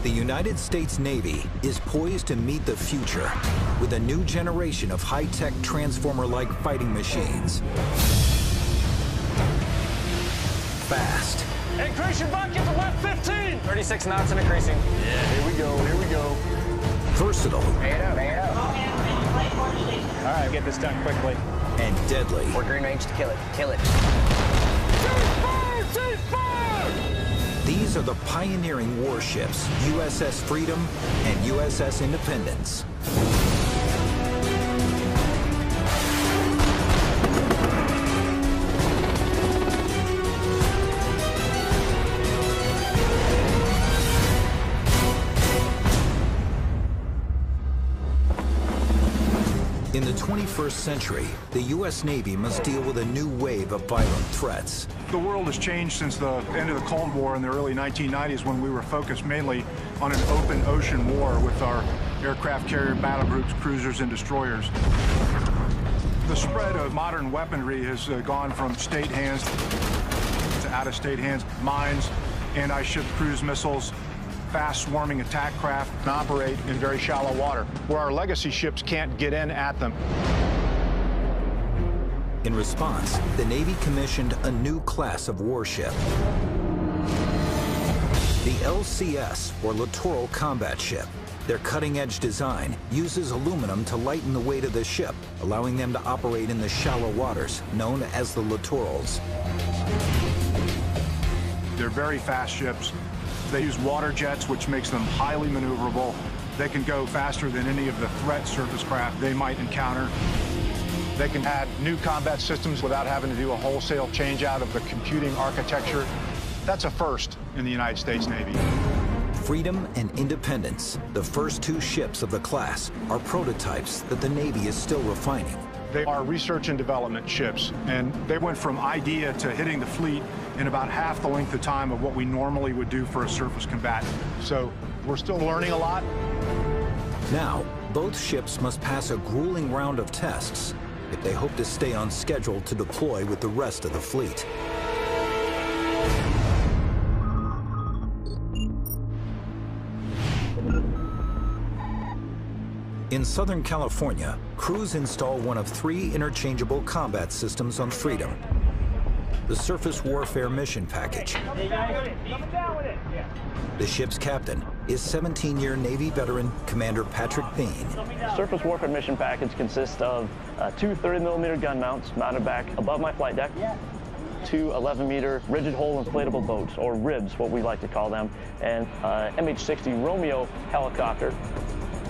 The United States Navy is poised to meet the future with a new generation of high-tech transformer-like fighting machines. Fast. Increase your bucket to left 15! 36 knots and increasing. Yeah, here we go, here we go. Versatile. Man up, man up. All right, get this done quickly. And deadly. We're green range to kill it. Kill it. Ceasefire! Ceasefire! These are the pioneering warships, USS Freedom and USS Independence. In the 21st century, the U.S. Navy must deal with a new wave of violent threats. The world has changed since the end of the Cold War in the early 1990s, when we were focused mainly on an open ocean war with our aircraft carrier battle groups, cruisers, and destroyers. The spread of modern weaponry has gone from state hands to out-of-state hands. Mines, anti-ship cruise missiles, fast-swarming attack craft, and operate in very shallow water, where our legacy ships can't get in at them. In response, the Navy commissioned a new class of warship. The LCS, or Littoral Combat Ship. Their cutting-edge design uses aluminum to lighten the weight of the ship, allowing them to operate in the shallow waters, known as the littorals. They're very fast ships. They use water jets, which makes them highly maneuverable. They can go faster than any of the threat surface craft they might encounter. They can add new combat systems without having to do a wholesale change out of the computing architecture. That's a first in the United States Navy. Freedom and Independence, the first two ships of the class, are prototypes that the Navy is still refining. They are research and development ships, and they went from idea to hitting the fleet in about half the length of time of what we normally would do for a surface combatant. So we're still learning a lot. Now, both ships must pass a grueling round of tests if they hope to stay on schedule to deploy with the rest of the fleet. In Southern California, crews install one of 3 interchangeable combat systems on Freedom. The Surface Warfare Mission Package. The ship's captain is 17-year Navy veteran Commander Patrick Bean. Surface Warfare Mission Package consists of 2 30mm gun mounts mounted back above my flight deck, 2 11-meter rigid hull inflatable boats, or RIBs, what we like to call them, and MH-60 Romeo helicopter.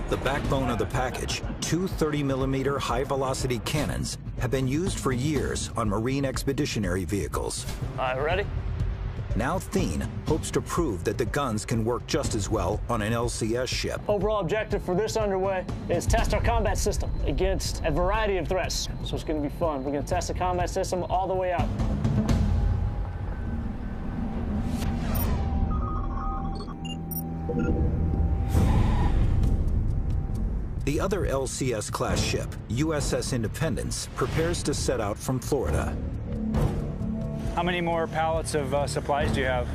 The backbone of the package, 2 30mm high-velocity cannons, have been used for years on Marine expeditionary vehicles. Ready? Now Thien hopes to prove that the guns can work just as well on an LCS ship. Overall objective for this underway is test our combat system against a variety of threats. So it's going to be fun. We're going to test the combat system all the way out. The other LCS-class ship, USS Independence, prepares to set out from Florida. How many more pallets of supplies do you have?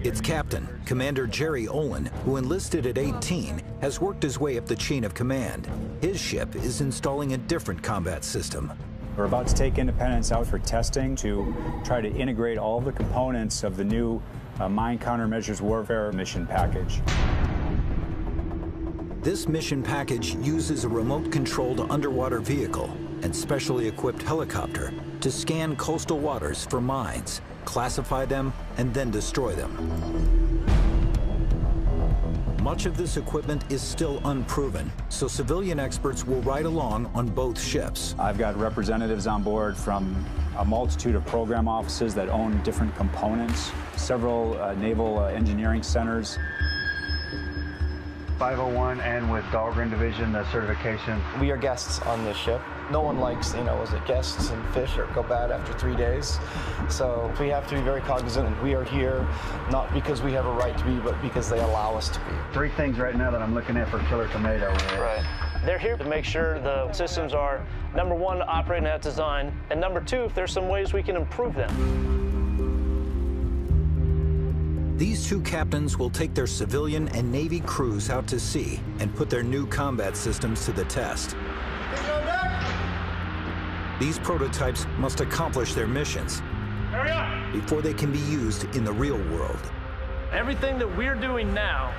Its captain, Commander Jerry Olin, who enlisted at 18, has worked his way up the chain of command. His ship is installing a different combat system. We're about to take Independence out for testing to try to integrate all of the components of the new Mine Countermeasures Warfare Mission Package. This mission package uses a remote-controlled underwater vehicle and specially equipped helicopter to scan coastal waters for mines, classify them, and then destroy them. Much of this equipment is still unproven, so civilian experts will ride along on both ships. I've got representatives on board from a multitude of program offices that own different components, several naval engineering centers. 501 and with Dahlgren Division, the certification. We are guests on this ship. No one likes, is it guests and fish or go bad after 3 days. So we have to be very cognizant. We are here not because we have a right to be, but because they allow us to be. 3 things right now that I'm looking at for Killer Tomato. Right. They're here to make sure the systems are, number 1, operating at design, and number 2, if there's some ways we can improve them. These two captains will take their civilian and Navy crews out to sea and put their new combat systems to the test. These prototypes must accomplish their missions before they can be used in the real world. Everything that we're doing now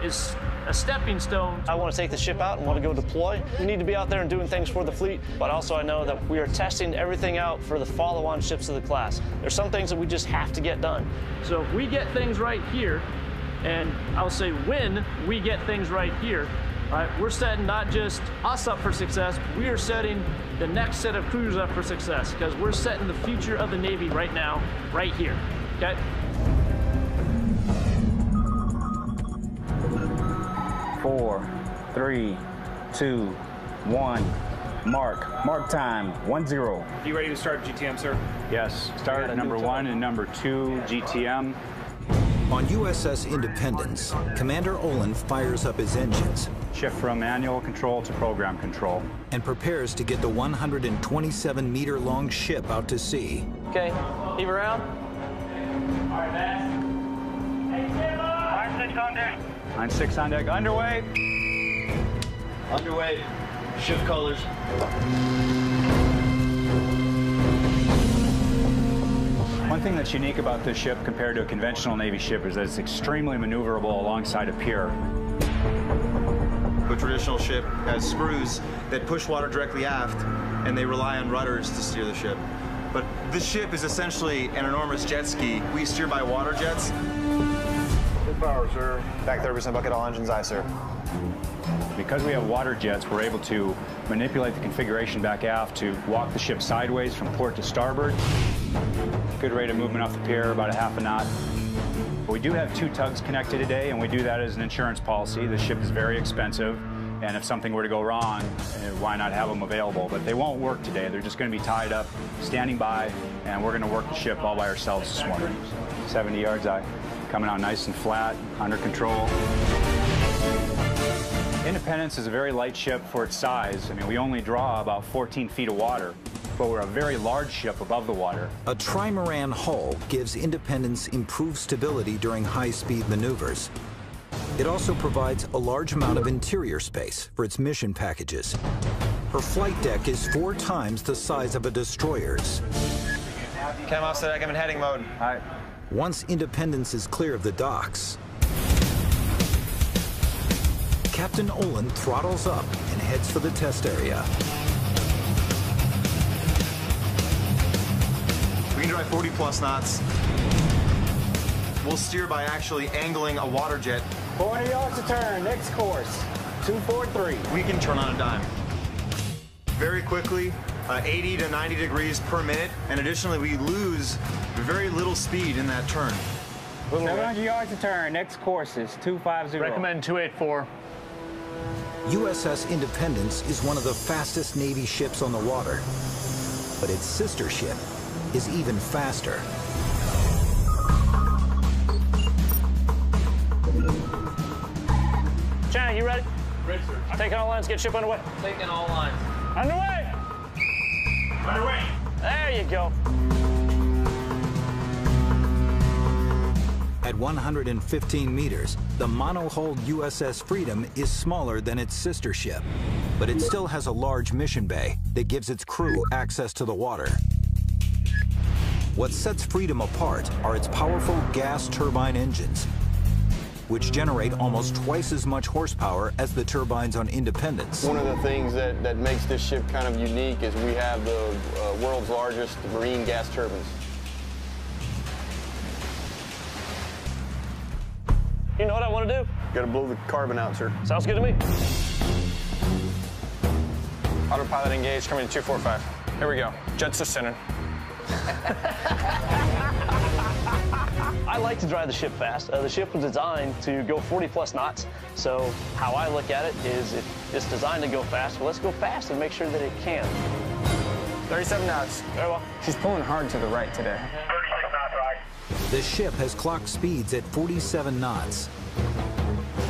is a stepping stone. I want to take the ship out and want to go deploy. We need to be out there and doing things for the fleet, but also I know that we are testing everything out for the follow-on ships of the class. There's some things that we just have to get done. So if we get things right here, and I'll say when we get things right here, right, we're setting not just us up for success, we are setting the next set of crews up for success, because we're setting the future of the Navy right now, right here, okay? Four, three, two, one. Mark time, 1-0. You ready to start GTM, sir? Yes, start number 1 and number 2, GTM. On USS Independence, Commander Olin fires up his engines. Shift from manual control to program control. And prepares to get the 127-meter-long ship out to sea. Okay, heave around. All right, man. Hey, Tim! 5-6 on deck. 9-6 on deck, underway. Underway. Shift colors. One thing that's unique about this ship compared to a conventional Navy ship is that it's extremely maneuverable alongside a pier. A traditional ship has screws that push water directly aft, and they rely on rudders to steer the ship. But this ship is essentially an enormous jet ski. We steer by water jets. Good power, sir. Back 30% bucket, all engines aye, sir. Because we have water jets, we're able to manipulate the configuration back aft to walk the ship sideways from port to starboard. Good rate of movement off the pier, about a half a knot. We do have 2 tugs connected today, and we do that as an insurance policy. The ship is very expensive, and if something were to go wrong, why not have them available? But they won't work today. They're just going to be tied up, standing by, and we're going to work the ship all by ourselves this morning. 70 yards aye. Coming out nice and flat, under control. Independence is a very light ship for its size. I mean, we only draw about 14 feet of water, but we're a very large ship above the water. A trimaran hull gives Independence improved stability during high-speed maneuvers. It also provides a large amount of interior space for its mission packages. Her flight deck is 4 times the size of a destroyer's. Cam off the deck, I'm in heading mode. All right. Once Independence is clear of the docks, Captain Olin throttles up and heads for the test area. We can drive 40+ knots. We'll steer by actually angling a water jet. 400 yards to turn, next course, 243. We can turn on a dime. Very quickly, 80 to 90 degrees per minute, and additionally, we lose very little speed in that turn. 700 yards to turn, next course is 250. Recommend 284. USS Independence is one of the fastest Navy ships on the water, but its sister ship is even faster. Shannon, you ready? Ready, sir. Taking all lines, get ship underway. Taking all lines. Underway! Underway. There you go. At 115 meters, the monohulled USS Freedom is smaller than its sister ship, but it still has a large mission bay that gives its crew access to the water. What sets Freedom apart are its powerful gas turbine engines, which generate almost twice as much horsepower as the turbines on Independence. One of the things that makes this ship kind of unique is we have the world's largest marine gas turbines. You know what I want to do? Got to blow the carbon out, sir. Sounds good to me. Autopilot engaged, coming to 245. Here we go. Jets to center. I like to drive the ship fast. The ship was designed to go 40+ knots. So how I look at it is if it's designed to go fast, well, let's go fast and make sure that it can. 37 knots. Very well. She's pulling hard to the right today. 36 knots, right. The ship has clocked speeds at 47 knots,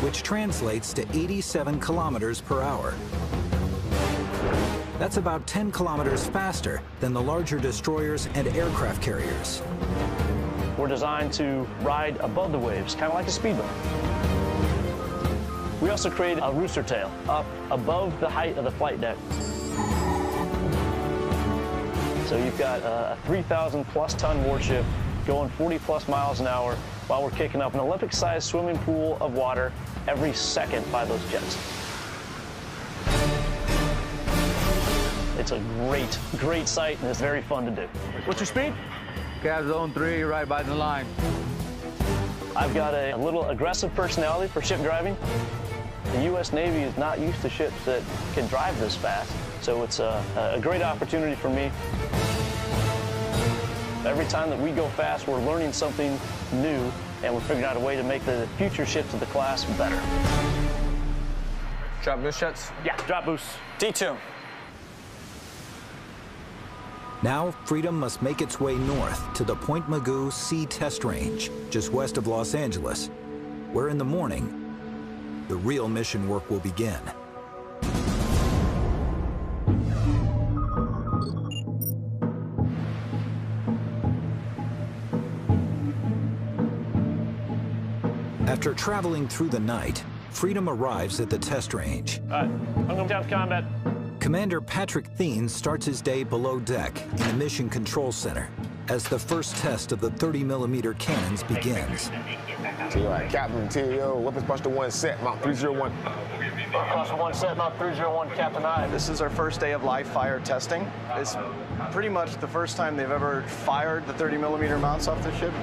which translates to 87 kilometers per hour. That's about 10 kilometers faster than the larger destroyers and aircraft carriers. We're We're designed to ride above the waves, kind of like a speedboat. We also created a rooster tail up above the height of the flight deck. So you've got a 3,000+ ton warship going 40+ miles an hour while we're kicking up an Olympic-sized swimming pool of water every second by those jets. It's a great, great sight, and it's very fun to do. What's your speed? Cab zone 3, right by the line. I've got a little aggressive personality for ship driving. The U.S. Navy is not used to ships that can drive this fast, so it's a great opportunity for me. Every time that we go fast, we're learning something new, and we're figuring out a way to make the future ships of the class better. Drop boost jets? Yeah, drop boost. D2. Now, Freedom must make its way north to the Point Mugu Sea Test Range, just west of Los Angeles, where in the morning, the real mission work will begin. After traveling through the night, Freedom arrives at the test range. All right, I'm going down to combat. Commander Patrick Thien starts his day below deck in the Mission Control Center as the first test of the 30mm cannons begins. Captain, TAO, Weapons Buster 1 set, Mount 301. Buster 1 set, Mount 301, Captain I. This is our first day of live fire testing. It's pretty much the first time they've ever fired the 30mm mounts off the ship.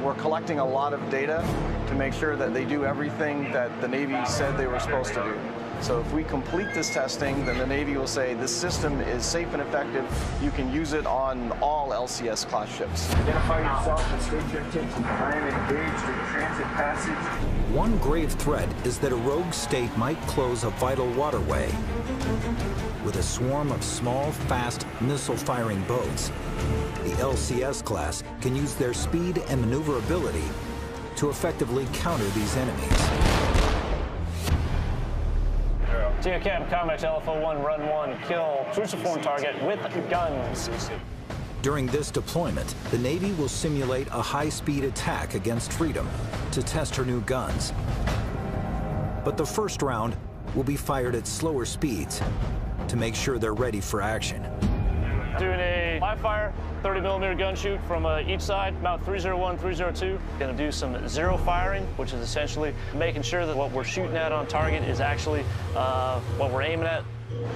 We're collecting a lot of data to make sure that they do everything that the Navy said they were supposed to do. So if we complete this testing, then the Navy will say this system is safe and effective. You can use it on all LCS class ships. Identify yourself and state your intention. I am engaged in transit passage. One grave threat is that a rogue state might close a vital waterway. With a swarm of small, fast, missile-firing boats, the LCS class can use their speed and maneuverability to effectively counter these enemies. TO Captain Comex LFO-1, run 1, kill cruciform target with guns. During this deployment, the Navy will simulate a high-speed attack against Freedom to test her new guns. But the first round will be fired at slower speeds to make sure they're ready for action. Doing a live fire 30mm gun shoot from each side, Mount 301, 302. Gonna do some zero firing, which is essentially making sure that what we're shooting at on target is actually what we're aiming at.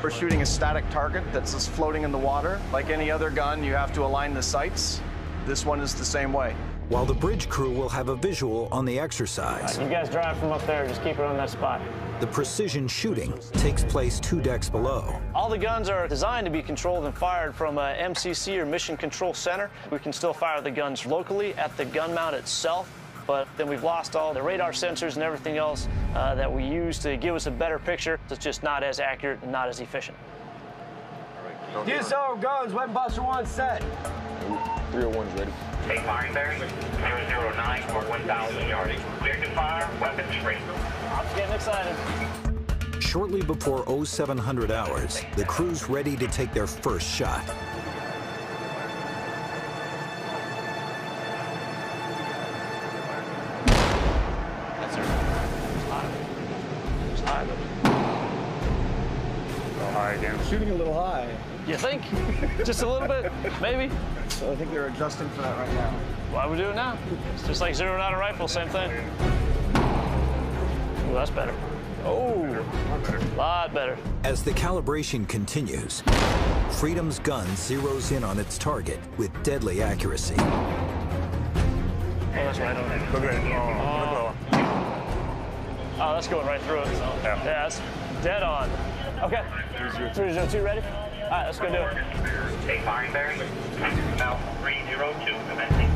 We're shooting a static target that's just floating in the water. Like any other gun, you have to align the sights. This one is the same way. While the bridge crew will have a visual on the exercise. You guys drive from up there, just keep it on that spot. The precision shooting takes place 2 decks below. All the guns are designed to be controlled and fired from a MCC or Mission Control Center. We can still fire the guns locally at the gun mount itself, but then we've lost all the radar sensors and everything else that we use to give us a better picture. It's just not as accurate and not as efficient. DSO guns, Weapon Buster 1 set. 301's ready. Take firing bearing 009 for 1,000 yards. Clear to fire, weapons free. I'm getting excited. Shortly before 0700 hours, the crew's ready to take their first shot. That's her. It's high. It's high, though. A little high again. Shooting a little high. You think? Just a little bit? Maybe? So I think they're adjusting for that right now. Why would we do it now? It's just like zeroing out a rifle, same thing. Ooh, that's better. Oh, a lot better. As the calibration continues, Freedom's gun zeroes in on its target with deadly accuracy. Oh, that's right on there. Look at it. Oh, that's going right through it. So. Yeah, that's dead on. Okay. 302 ready? All right, let's go do it. Take firing bearing Mount 302 commencing.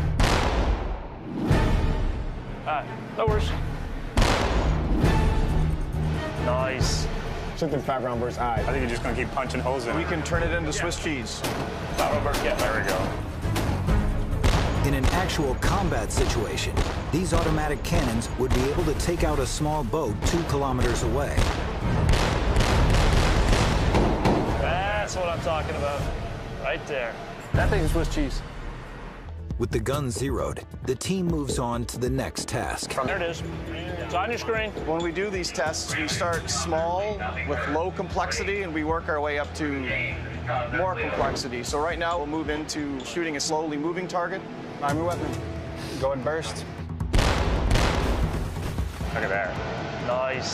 All right, that works. Nice. Something 5 round burst eyes. I think you're just going to keep punching holes in it. We can turn it into Swiss cheese. Yeah, There we go. In an actual combat situation, these automatic cannons would be able to take out a small boat 2 kilometers away. That's what I'm talking about. Right there. That thing is Swiss cheese. With the gun zeroed, the team moves on to the next task. There it is. It's on your screen. When we do these tests, we start small with low complexity and we work our way up to more complexity. So right now we'll move into shooting a slowly moving target. Arm your weapon. Go and burst. Look at there. Nice.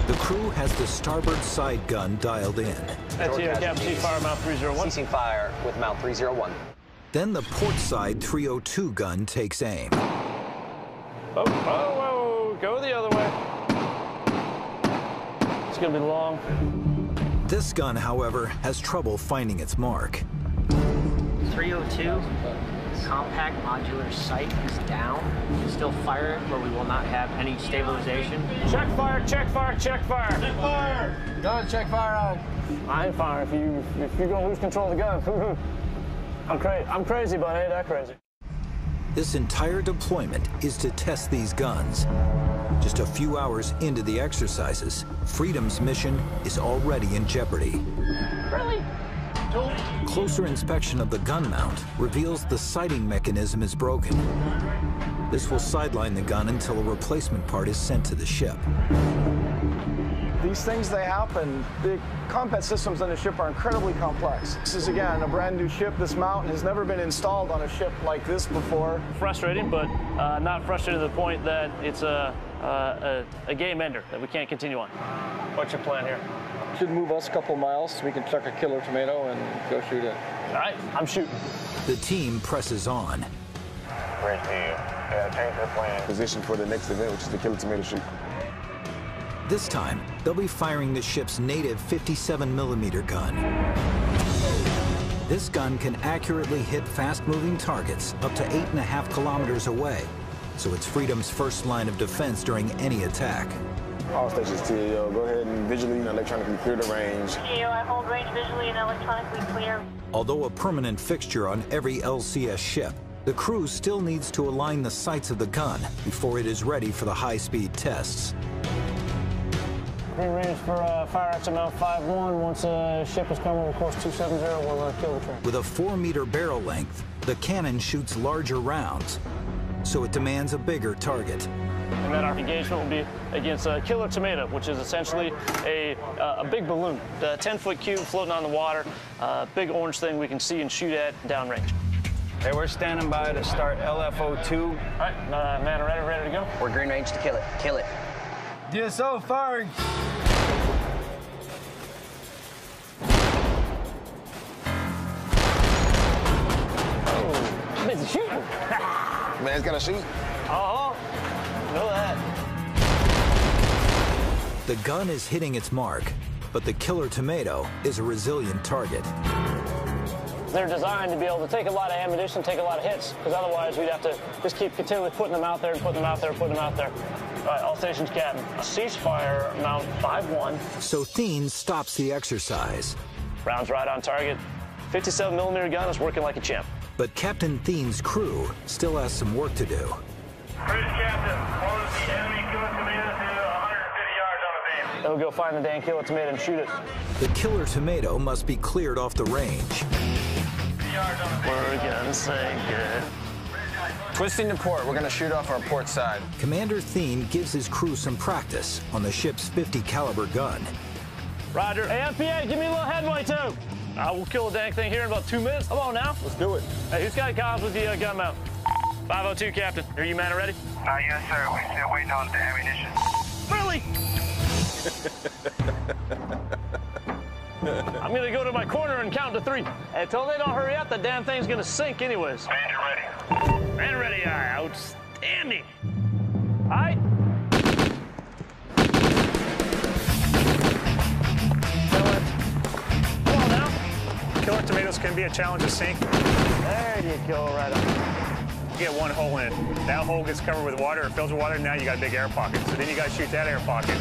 The crew has the starboard side gun dialed in. That's here, Captain Ceasefire, Mount 301. Ceasing fire with Mount 301. Then the port side 302 gun takes aim. Whoa, whoa, whoa, go the other way. It's gonna be long. This gun, however, has trouble finding its mark. 302, compact modular sight is down. We can still fire it, but we will not have any stabilization. Check fire, check fire, check fire. Check fire. Go ahead, check fire on. I ain't firing if you're gonna lose control of the gun. I'm crazy, but I ain't that crazy. This entire deployment is to test these guns. Just a few hours into the exercises, Freedom's mission is already in jeopardy. Really? Closer inspection of the gun mount reveals the sighting mechanism is broken. This will sideline the gun until a replacement part is sent to the ship. These things, they happen. The combat systems on the ship are incredibly complex. This is, again, a brand new ship. This mount has never been installed on a ship like this before. Frustrating, but not frustrating to the point that it's a game ender, that we can't continue on. What's your plan here? Should move us a couple miles so we can chuck a killer tomato and go shoot it. All right, I'm shooting. The team presses on. Great deal. Yeah, change the plan. Position for the next event, which is the killer tomato shoot. This time, they'll be firing the ship's native 57mm gun. This gun can accurately hit fast-moving targets up to 8.5 kilometers away, so it's Freedom's first line of defense during any attack. All stations, TAO, go ahead and visually and electronically clear the range. TAO, I hold range visually and electronically clear. Although a permanent fixture on every LCS ship, the crew still needs to align the sights of the gun before it is ready for the high-speed tests. Green range for fire at Mount 51. Once a ship is coming with course 270, we'll kill the train. With a 4-meter barrel length, the cannon shoots larger rounds, so it demands a bigger target. And then our engagement will be against a killer tomato, which is essentially a big balloon, a 10-foot cube floating on the water, big orange thing we can see and shoot at downrange. Hey, we're standing by to start LFO2. All right, man, ready to go? We're green range to kill it. Kill it. DSO firing. Oh, busy shooting. Man's gotta shoot. Know that. The gun is hitting its mark, but the killer tomato is a resilient target. They're designed to be able to take a lot of ammunition, take a lot of hits, because otherwise we'd have to just keep continually putting them out there and putting them out there and putting them out there. All right, all stations, Captain. Ceasefire, Mount 51. So Thien stops the exercise. Rounds right on target. 57mm gun is working like a champ. But Captain Thien's crew still has some work to do. Bridge captain, close the enemy killer tomato to 150 yards on the beam. They'll go find the damn killer tomato and shoot it. The killer tomato must be cleared off the range. We're gonna say good. Twisting to port, we're gonna shoot off our port side. Commander Thien gives his crew some practice on the ship's 50 caliber gun. Roger. Hey, FPA, give me a little headway too. I will kill the dang thing here in about 2 minutes. Come on now. Let's do it. Hey, who's got comms with the gun mount? 502, Captain. Are you man ready? Yes, sir. We're still waiting on the ammunition. Really? I'm gonna go to my corner and count to 3. Until they don't hurry up, the damn thing's gonna sink anyways. Man ready. Man ready, aye. Outstanding. All right. Come on now. Killer tomatoes can be a challenge to sink. There you go, right up. You get one hole in it. That hole gets covered with water or fills with water, now you got a big air pocket. So then you gotta shoot that air pocket.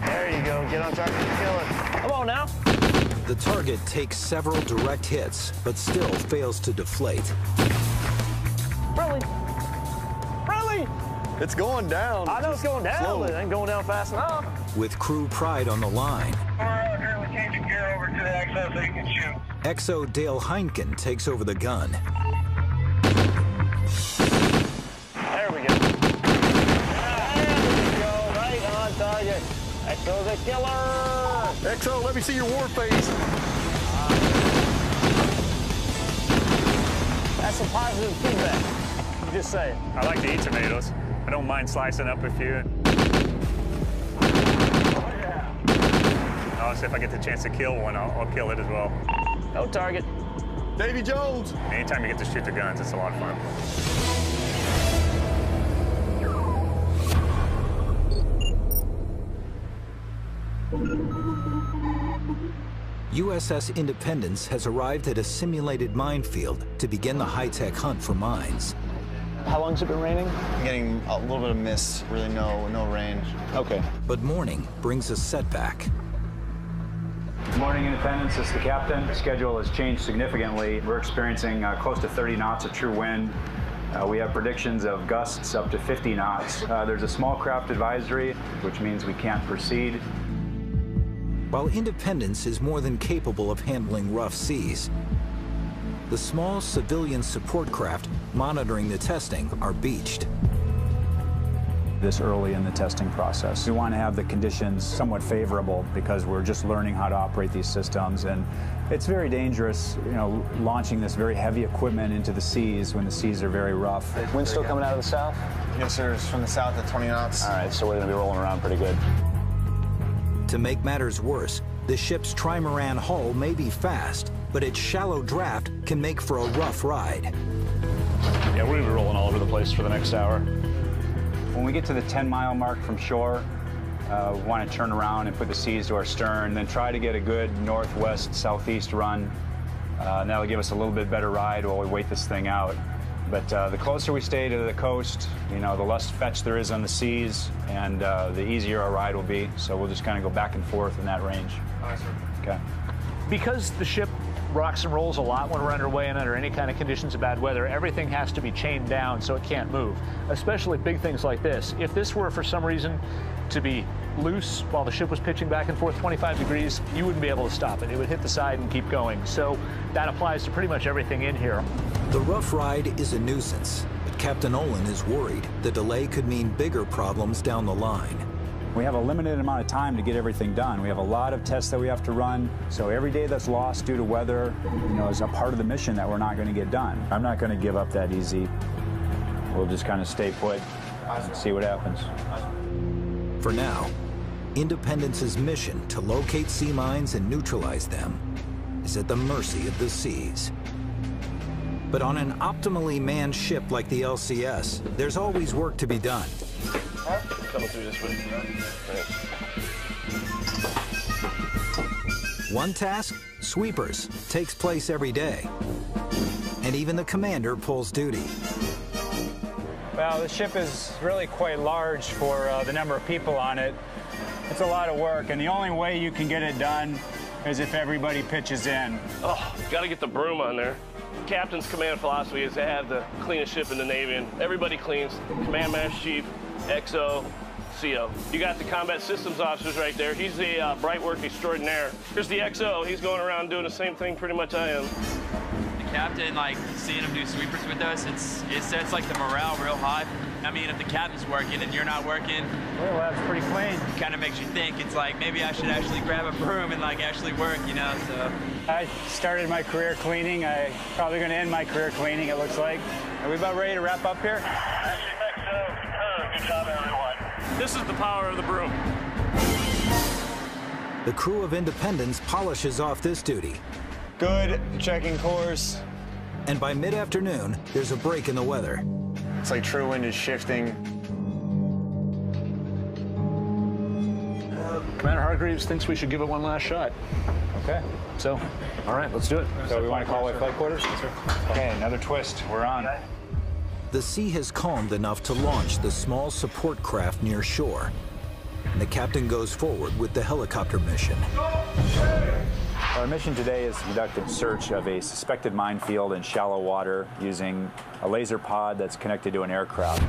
There you go, get on target and kill it. Come on now. The target takes several direct hits, but still fails to deflate. Really? Really? It's going down. I know it's going down, but it ain't going down fast enough. With crew pride on the line, We're currently changing gear over to to the XO so you can shoot. XO w2hm1 takes over the gun. There we go. There we go, right on target. XO the killer. XO, let me see your war face. That's some positive feedback. You just say it. I like to eat tomatoes. I don't mind slicing up a few. I'll see if I get the chance to kill one, I'll kill it as well. No target. Davy Jones. Anytime you get to shoot the guns, it's a lot of fun. USS Independence has arrived at a simulated minefield to begin the high-tech hunt for mines. How long's it been raining? I'm getting a little bit of mist, really no rain. Okay. But morning brings a setback. Good morning, Independence. This is the captain. The schedule has changed significantly. We're experiencing close to 30 knots of true wind. We have predictions of gusts up to 50 knots. There's a small craft advisory, which means we can't proceed. While Independence is more than capable of handling rough seas, the small civilian support craft monitoring the testing are beached. This early in the testing process, we want to have the conditions somewhat favorable because we're just learning how to operate these systems, and it's very dangerous, launching this very heavy equipment into the seas when the seas are very rough. Wind's still coming out of the south? Yes, sir. It's from the south at 20 knots. All right, so we're going to be rolling around pretty good. To make matters worse, the ship's trimaran hull may be fast, but its shallow draft can make for a rough ride. Yeah, we're going to be rolling all over the place for the next hour. When we get to the 10-mile mark from shore, we want to turn around and put the seas to our stern, then try to get a good northwest-southeast run. And that'll give us a little bit better ride while we wait this thing out. But the closer we stay to the coast, the less fetch there is on the seas, and the easier our ride will be. So we'll just kind of go back and forth in that range. Awesome. Okay. Because the ship rocks and rolls a lot when we're underway and under any kind of conditions of bad weather, everything has to be chained down so it can't move, especially big things like this. If this were for some reason to be loose while the ship was pitching back and forth 25 degrees, you wouldn't be able to stop it. It would hit the side and keep going. So that applies to pretty much everything in here. The rough ride is a nuisance, but Captain Olin is worried the delay could mean bigger problems down the line. We have a limited amount of time to get everything done. We have a lot of tests that we have to run, so every day that's lost due to weather, is a part of the mission that we're not going to get done. I'm not going to give up that easy. We'll just kind of stay put and see what happens. For now, Independence's mission to locate sea mines and neutralize them is at the mercy of the seas. But on an optimally manned ship like the LCS, there's always work to be done. Coming through this way. One task, sweepers, takes place every day. And even the commander pulls duty. Well, the ship is really quite large for the number of people on it. It's a lot of work, and the only way you can get it done is if everybody pitches in. Oh, gotta get the broom on there. Captain's command philosophy is to have the cleanest ship in the Navy, and everybody cleans. Command Master Chief, XO, CO. You got the combat systems officers right there. He's the bright work extraordinaire. Here's the XO. He's going around doing the same thing pretty much I am. The captain, seeing him do sweepers with us, it sets the morale real high. I mean, if the captain's working and you're not working, well, that's pretty clean. Kind of makes you think. It's maybe I should actually grab a broom and actually work, so. I started my career cleaning. I'm probably going to end my career cleaning, it looks like. Are we about ready to wrap up here? Good job, everyone. This is the power of the broom. The crew of Independence polishes off this duty. Good, checking course. And by mid-afternoon, there's a break in the weather. It's like true wind is shifting. Commander Hargreaves thinks we should give it one last shot. Okay. So, all right, let's do it. So we want to call away flight quarters? Yes, sir. Okay, another twist. We're on. The sea has calmed enough to launch the small support craft near shore. And the captain goes forward with the helicopter mission. Our mission today is to conduct a search of a suspected minefield in shallow water using a laser pod that's connected to an aircraft.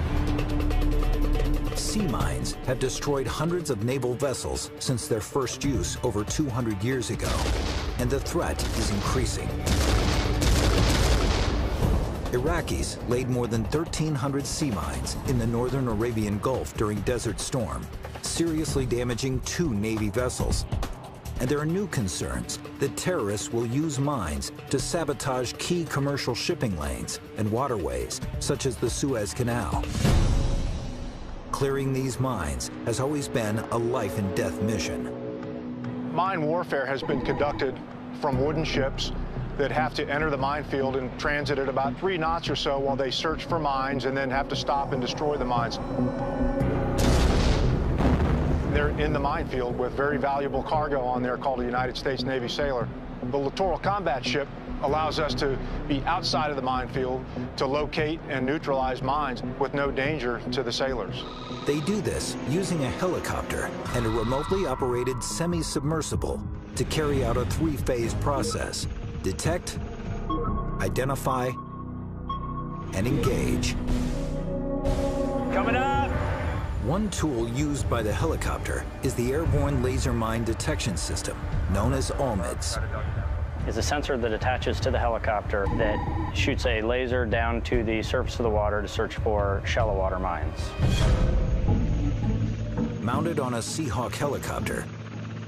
Sea mines have destroyed hundreds of naval vessels since their first use over 200 years ago. and the threat is increasing. Iraqis laid more than 1,300 sea mines in the northern Arabian Gulf during Desert Storm, seriously damaging 2 Navy vessels. And there are new concerns that terrorists will use mines to sabotage key commercial shipping lanes and waterways, such as the Suez Canal. Clearing these mines has always been a life-and-death mission. Mine warfare has been conducted from wooden ships that have to enter the minefield and transit at about 3 knots or so while they search for mines and then have to stop and destroy the mines. They're in the minefield with very valuable cargo on there called a United States Navy Sailor. The littoral combat ship allows us to be outside of the minefield to locate and neutralize mines with no danger to the sailors. They do this using a helicopter and a remotely operated semi-submersible to carry out a 3-phase process: detect, identify, and engage. Coming up! One tool used by the helicopter is the airborne laser mine detection system, known as ALMIDS. It's a sensor that attaches to the helicopter that shoots a laser down to the surface of the water to search for shallow water mines. Mounted on a Seahawk helicopter,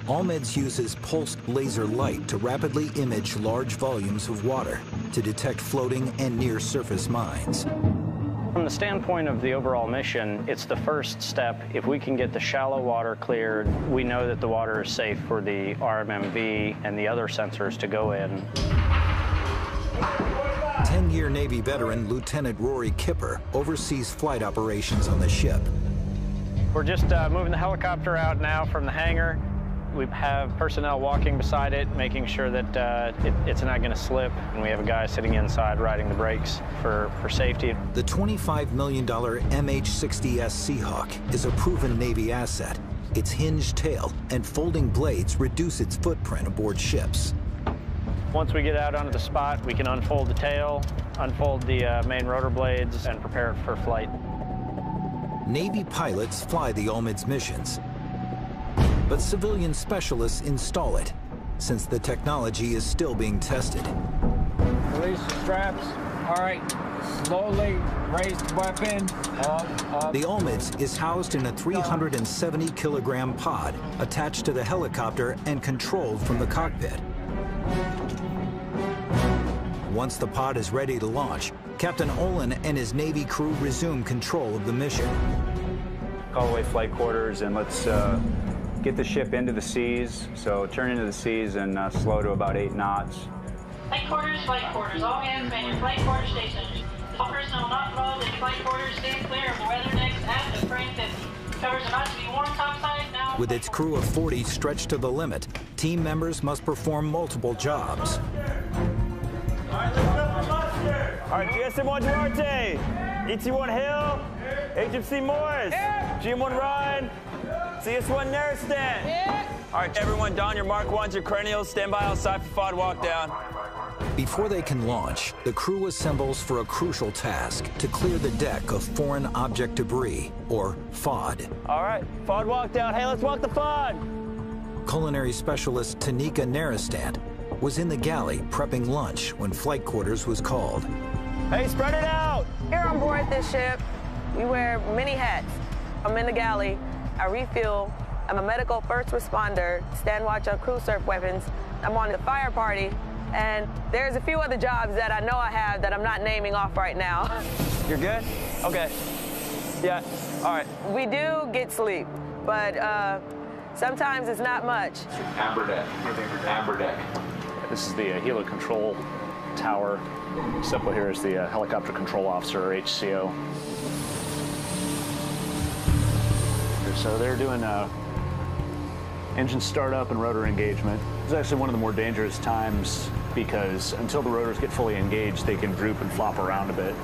ALMIDS uses pulsed laser light to rapidly image large volumes of water to detect floating and near-surface mines. From the standpoint of the overall mission, it's the first step. If we can get the shallow water cleared, we know that the water is safe for the RMMV and the other sensors to go in. 10-year Navy veteran Lieutenant Rory Kipper oversees flight operations on the ship. We're just moving the helicopter out now from the hangar. We have personnel walking beside it, making sure that it's not going to slip, and we have a guy sitting inside riding the brakes for safety. The $25 million MH-60S Seahawk is a proven Navy asset. Its hinged tail and folding blades reduce its footprint aboard ships. Once we get out onto the spot, we can unfold the tail, unfold the main rotor blades, and prepare it for flight. Navy pilots fly the ALMIDS missions, but civilian specialists install it, since the technology is still being tested. Release the straps. All right, slowly raise the weapon. Up. The ALMIDS is housed in a 370-kilogram pod attached to the helicopter and controlled from the cockpit. Once the pod is ready to launch, Captain Olin and his Navy crew resume control of the mission. Call away flight quarters and let's get the ship into the seas. So turn into the seas and slow to about 8 knots. Flight quarters. All hands man your flight quarter stations. All personnel not involved in flight quarters. Stay clear of the weather decks at the frame 50. Covers are not to be worn topside now. With its crew of 40 stretched to the limit, team members must perform multiple jobs. All right, GSM-1 Duarte, ET-1 Hill, HMC Morris, GM-1 Ryan, CS-1 Neristan. All right, everyone, don your Mark 1s, your cranials, stand by outside for FOD walk down. Before they can launch, the crew assembles for a crucial task to clear the deck of foreign object debris, or FOD. All right, FOD walk down. Hey, let's walk the FOD. Culinary specialist Tanika Neristan was in the galley prepping lunch when flight quarters was called. Hey, spread it out! Here on board this ship, we wear many hats. I'm in the galley, I refuel, I'm a medical first responder, stand watch on crew surf weapons, I'm on the fire party, and there's a few other jobs that I know I have that I'm not naming off right now. You're good? Okay. Yeah, all right. We do get sleep, but sometimes it's not much. Amber deck. Amber deck. This is the helo control tower. This up here is the helicopter control officer, or HCO. So they're doing engine startup and rotor engagement. It's actually one of the more dangerous times because until the rotors get fully engaged, they can droop and flop around a bit.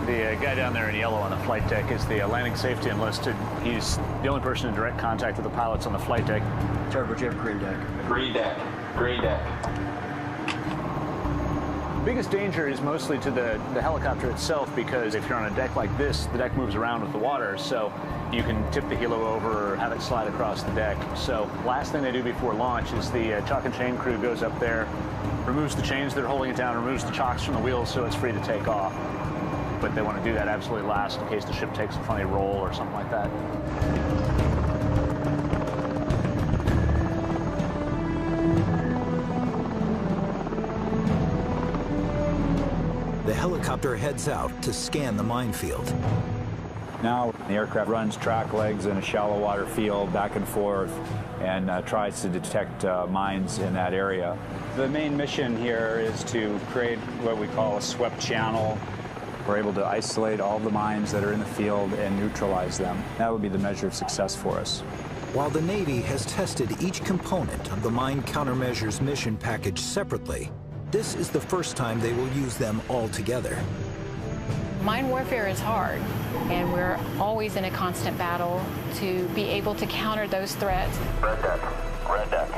The guy down there in yellow on the flight deck is the landing safety enlisted. He's the only person in direct contact with the pilots on the flight deck. Turbo jet, green deck. Green deck. Green deck. The biggest danger is mostly to the helicopter itself, because if you're on a deck like this, the deck moves around with the water, so you can tip the helo over or have it slide across the deck. So last thing they do before launch is the chalk and chain crew goes up there, removes the chains that are holding it down, removes the chocks from the wheels so it's free to take off. But they want to do that absolutely last in case the ship takes a funny roll or something like that. The helicopter heads out to scan the minefield. Now the aircraft runs track legs in a shallow water field back and forth and tries to detect mines in that area. The main mission here is to create what we call a swept channel. We're able to isolate all the mines that are in the field and neutralize them. That would be the measure of success for us. While the Navy has tested each component of the Mine Countermeasures mission package separately, this is the first time they will use them all together. Mine warfare is hard, and we're always in a constant battle to be able to counter those threats. Red deck. Red deck.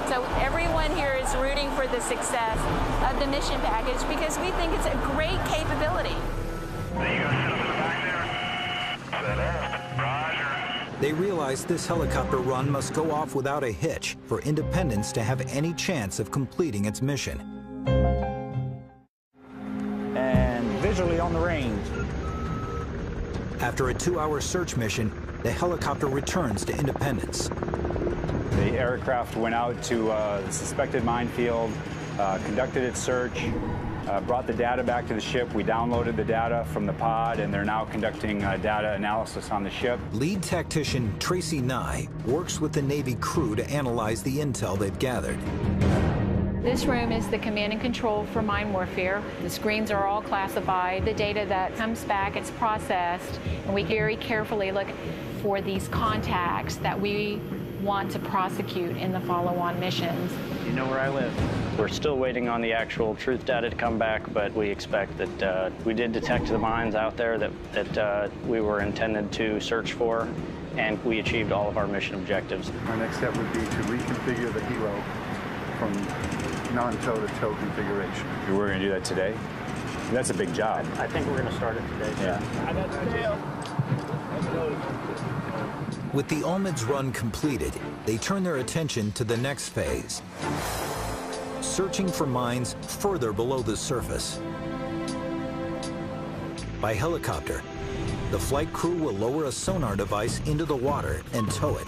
So everyone here is rooting for the success of the mission package because we think it's a great capability. They realize this helicopter run must go off without a hitch for Independence to have any chance of completing its mission. And visually on the range. After a 2-hour search mission, the helicopter returns to Independence. The aircraft went out to the suspected minefield, conducted its search, brought the data back to the ship. We downloaded the data from the pod, and they're now conducting data analysis on the ship. Lead tactician Tracy Nye works with the Navy crew to analyze the intel they've gathered. This room is the command and control for mine warfare. The screens are all classified. The data that comes back, it's processed, and we very carefully look for these contacts that we want to prosecute in the follow-on missions. You know where I live. We're still waiting on the actual truth data to come back, but we expect that we did detect the mines out there that we were intended to search for, and we achieved all of our mission objectives. Our next step would be to reconfigure the helo from non-tow to tow configuration. We're going to do that today? That's a big job. I think we're going to start it today. Yeah. With the Olmids run completed, they turn their attention to the next phase, searching for mines further below the surface. By helicopter, the flight crew will lower a sonar device into the water and tow it.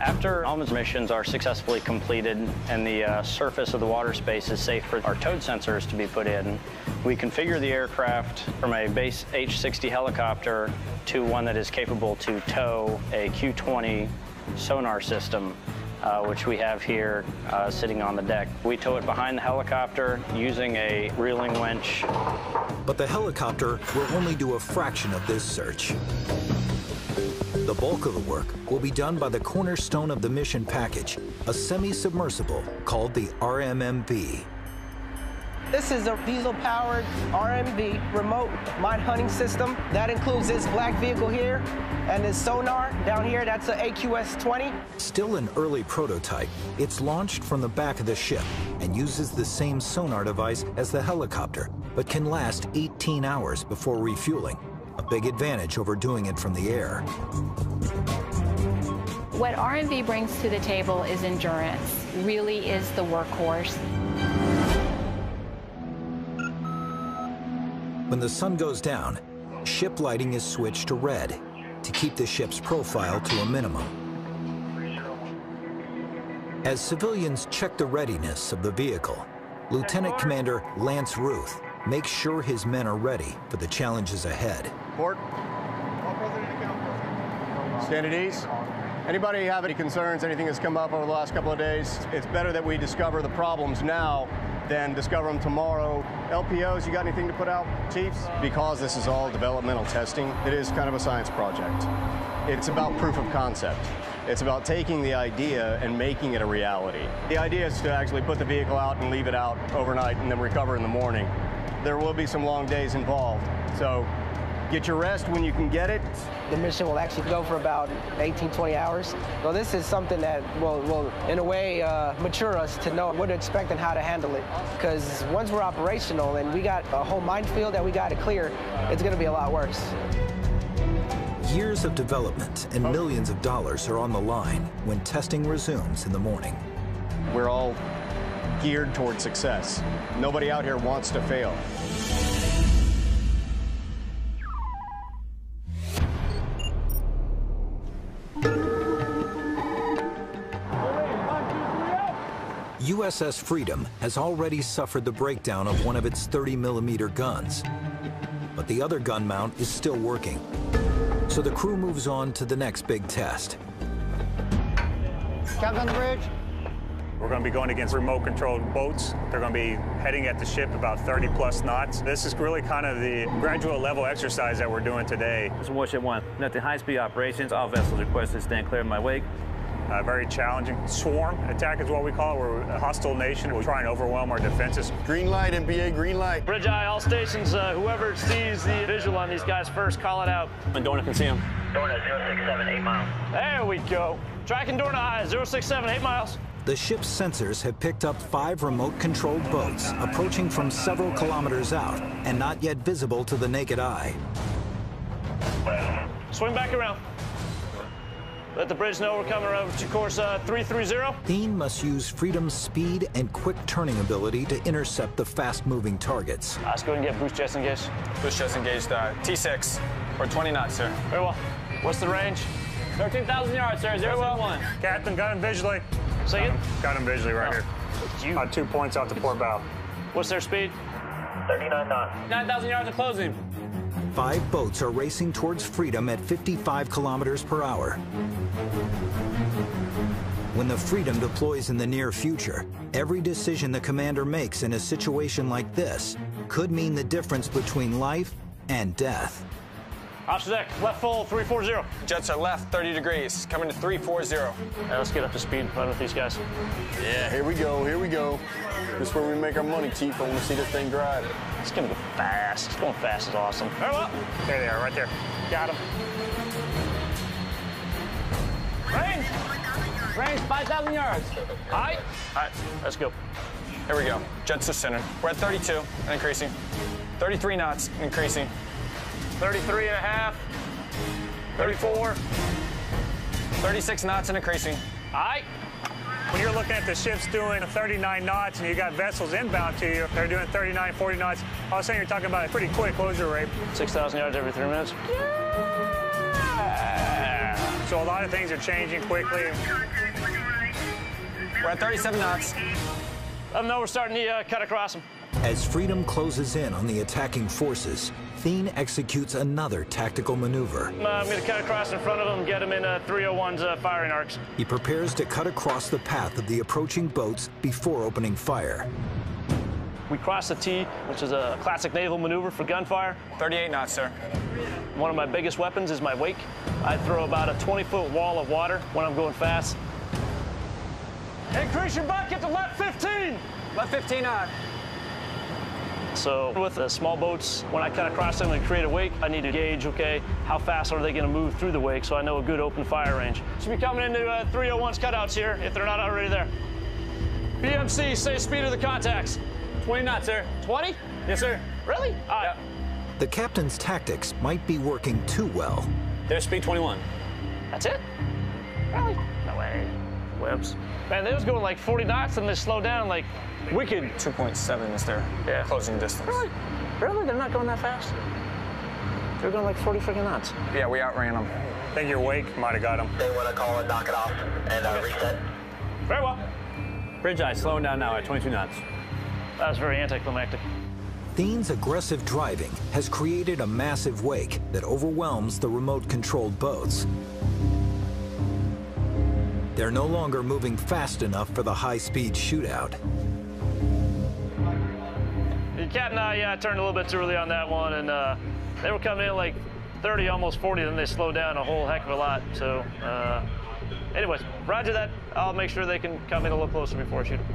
After Olmids missions are successfully completed and the surface of the water space is safe for our towed sensors to be put in, we configure the aircraft from a base H-60 helicopter to one that is capable to tow a Q-20 sonar system, which we have here sitting on the deck. We tow it behind the helicopter using a reeling winch. But the helicopter will only do a fraction of this search. The bulk of the work will be done by the cornerstone of the mission package, a semi-submersible called the RMMV. This is a diesel-powered RMV remote mine hunting system. That includes this black vehicle here and this sonar down here. That's an AQS-20. Still an early prototype, it's launched from the back of the ship and uses the same sonar device as the helicopter, but can last 18 hours before refueling. A big advantage over doing it from the air. What RMV brings to the table is endurance. It really is the workhorse. When the sun goes down, ship lighting is switched to red to keep the ship's profile to a minimum. As civilians check the readiness of the vehicle, Lieutenant Commander Lance Ruth makes sure his men are ready for the challenges ahead. Port. Stand at ease. Anybody have any concerns, anything that's come up over the last couple of days? It's better that we discover the problems now than discover them tomorrow. LPOs, you got anything to put out, Chiefs? Because this is all developmental testing, it is kind of a science project. It's about proof of concept. It's about taking the idea and making it a reality. The idea is to actually put the vehicle out and leave it out overnight and then recover in the morning. There will be some long days involved, so Get your rest when you can get it. The mission will actually go for about 18, 20 hours. So this is something that will in a way, mature us to know what to expect and how to handle it. Because once we're operational and we got a whole minefield that we got to clear, it's going to be a lot worse. Years of development and millions of dollars are on the line when testing resumes in the morning. We're all geared toward success. Nobody out here wants to fail. USS Freedom has already suffered the breakdown of one of its 30mm guns, but the other gun mount is still working. So the crew moves on to the next big test. Captain on the bridge. We're going to be going against remote-controlled boats. They're going to be heading at the ship about 30+ knots. This is really kind of the graduate level exercise that we're doing today. This is Warship 1. Nothing high-speed operations. All vessels requested to stand clear of my wake. Very challenging. Swarm attack is what we call it. We're a hostile nation. We're trying to overwhelm our defenses. Green light, MPA, green light. Bridge eye, all stations, whoever sees the visual on these guys first, call it out. And Dorna can see him. Dorna 067, 8 miles. There we go. Tracking Dorna eye, 067, 8 miles. The ship's sensors have picked up 5 remote-controlled boats approaching from several kilometers out and not yet visible to the naked eye. Swing back around. Let the bridge know we're coming around to course 330. Thien must use Freedom's speed and quick turning ability to intercept the fast-moving targets. Let's go ahead and get boost jets engaged. Boost jets engaged, T6, or 20 knots, sir. Very well. What's the range? 13,000 yards, sir. 071. Captain, got him visually. Say it. Got him visually right here. About 2 points out the port bow. What's their speed? 39 knots. 9,000 yards of closing. 5 boats are racing towards Freedom at 55 kilometers per hour. When the Freedom deploys in the near future, every decision the commander makes in a situation like this could mean the difference between life and death. Officer deck, left full, 340. Jets are left, 30 degrees, coming to 340. Let's get up to speed and run with these guys. Yeah, here we go, here we go. This is where we make our money, Chief. I want to see this thing drive. It's going to go fast. It's going fast. It's awesome. Very well. There they are, right there. Got them. Range! Range, 5,000 yards. All right, let's go. Here we go. Jets are centered. We're at 32 and increasing. 33 knots, increasing. 33 and a half. 34. 36 knots and increasing. All right. When you're looking at the ships doing 39 knots and you got vessels inbound to you, they're doing 39, 40 knots. I was saying you're talking about a pretty quick closure rate. 6,000 yards every 3 minutes. Yeah. So a lot of things are changing quickly. We're at 37 knots. Let them know we're starting to cut across them. As Freedom closes in on the attacking forces, Thien executes another tactical maneuver. I'm going to cut across in front of them and get them in 301's firing arcs. He prepares to cut across the path of the approaching boats before opening fire. We cross the T, which is a classic naval maneuver for gunfire. 38 knots, sir. One of my biggest weapons is my wake. I throw about a 20-foot wall of water when I'm going fast. Increase your bucket to left 15. Left 15 on. So with the small boats, when I cut across them and create a wake, I need to gauge, okay, how fast are they going to move through the wake so I know a good open fire range. Should be coming into 301's cutouts here if they're not already there. BMC, say speed of the contacts. 20 knots, sir. 20? Yes, sir. Really? All right. Yep. The captain's tactics might be working too well. Their speed 21. That's it? Really? No way. Webs. Man, they was going like 40 knots and they slowed down like wicked. 2.7 is their closing distance. Really? Really? They're not going that fast? They're going like 40 freaking knots. Yeah, we outran them. I think your wake might have got them. They want to call it, knock it off, and reset. Very well. Bridge eye slowing down now at 22 knots. That was very anticlimactic. Thien's aggressive driving has created a massive wake that overwhelms the remote-controlled boats. They're no longer moving fast enough for the high-speed shootout. The captain and I turned a little bit too early on that one, and they were coming in like 30, almost 40, then they slowed down a whole heck of a lot. So, anyways, roger that. I'll make sure they can come in a little closer before I shoot them.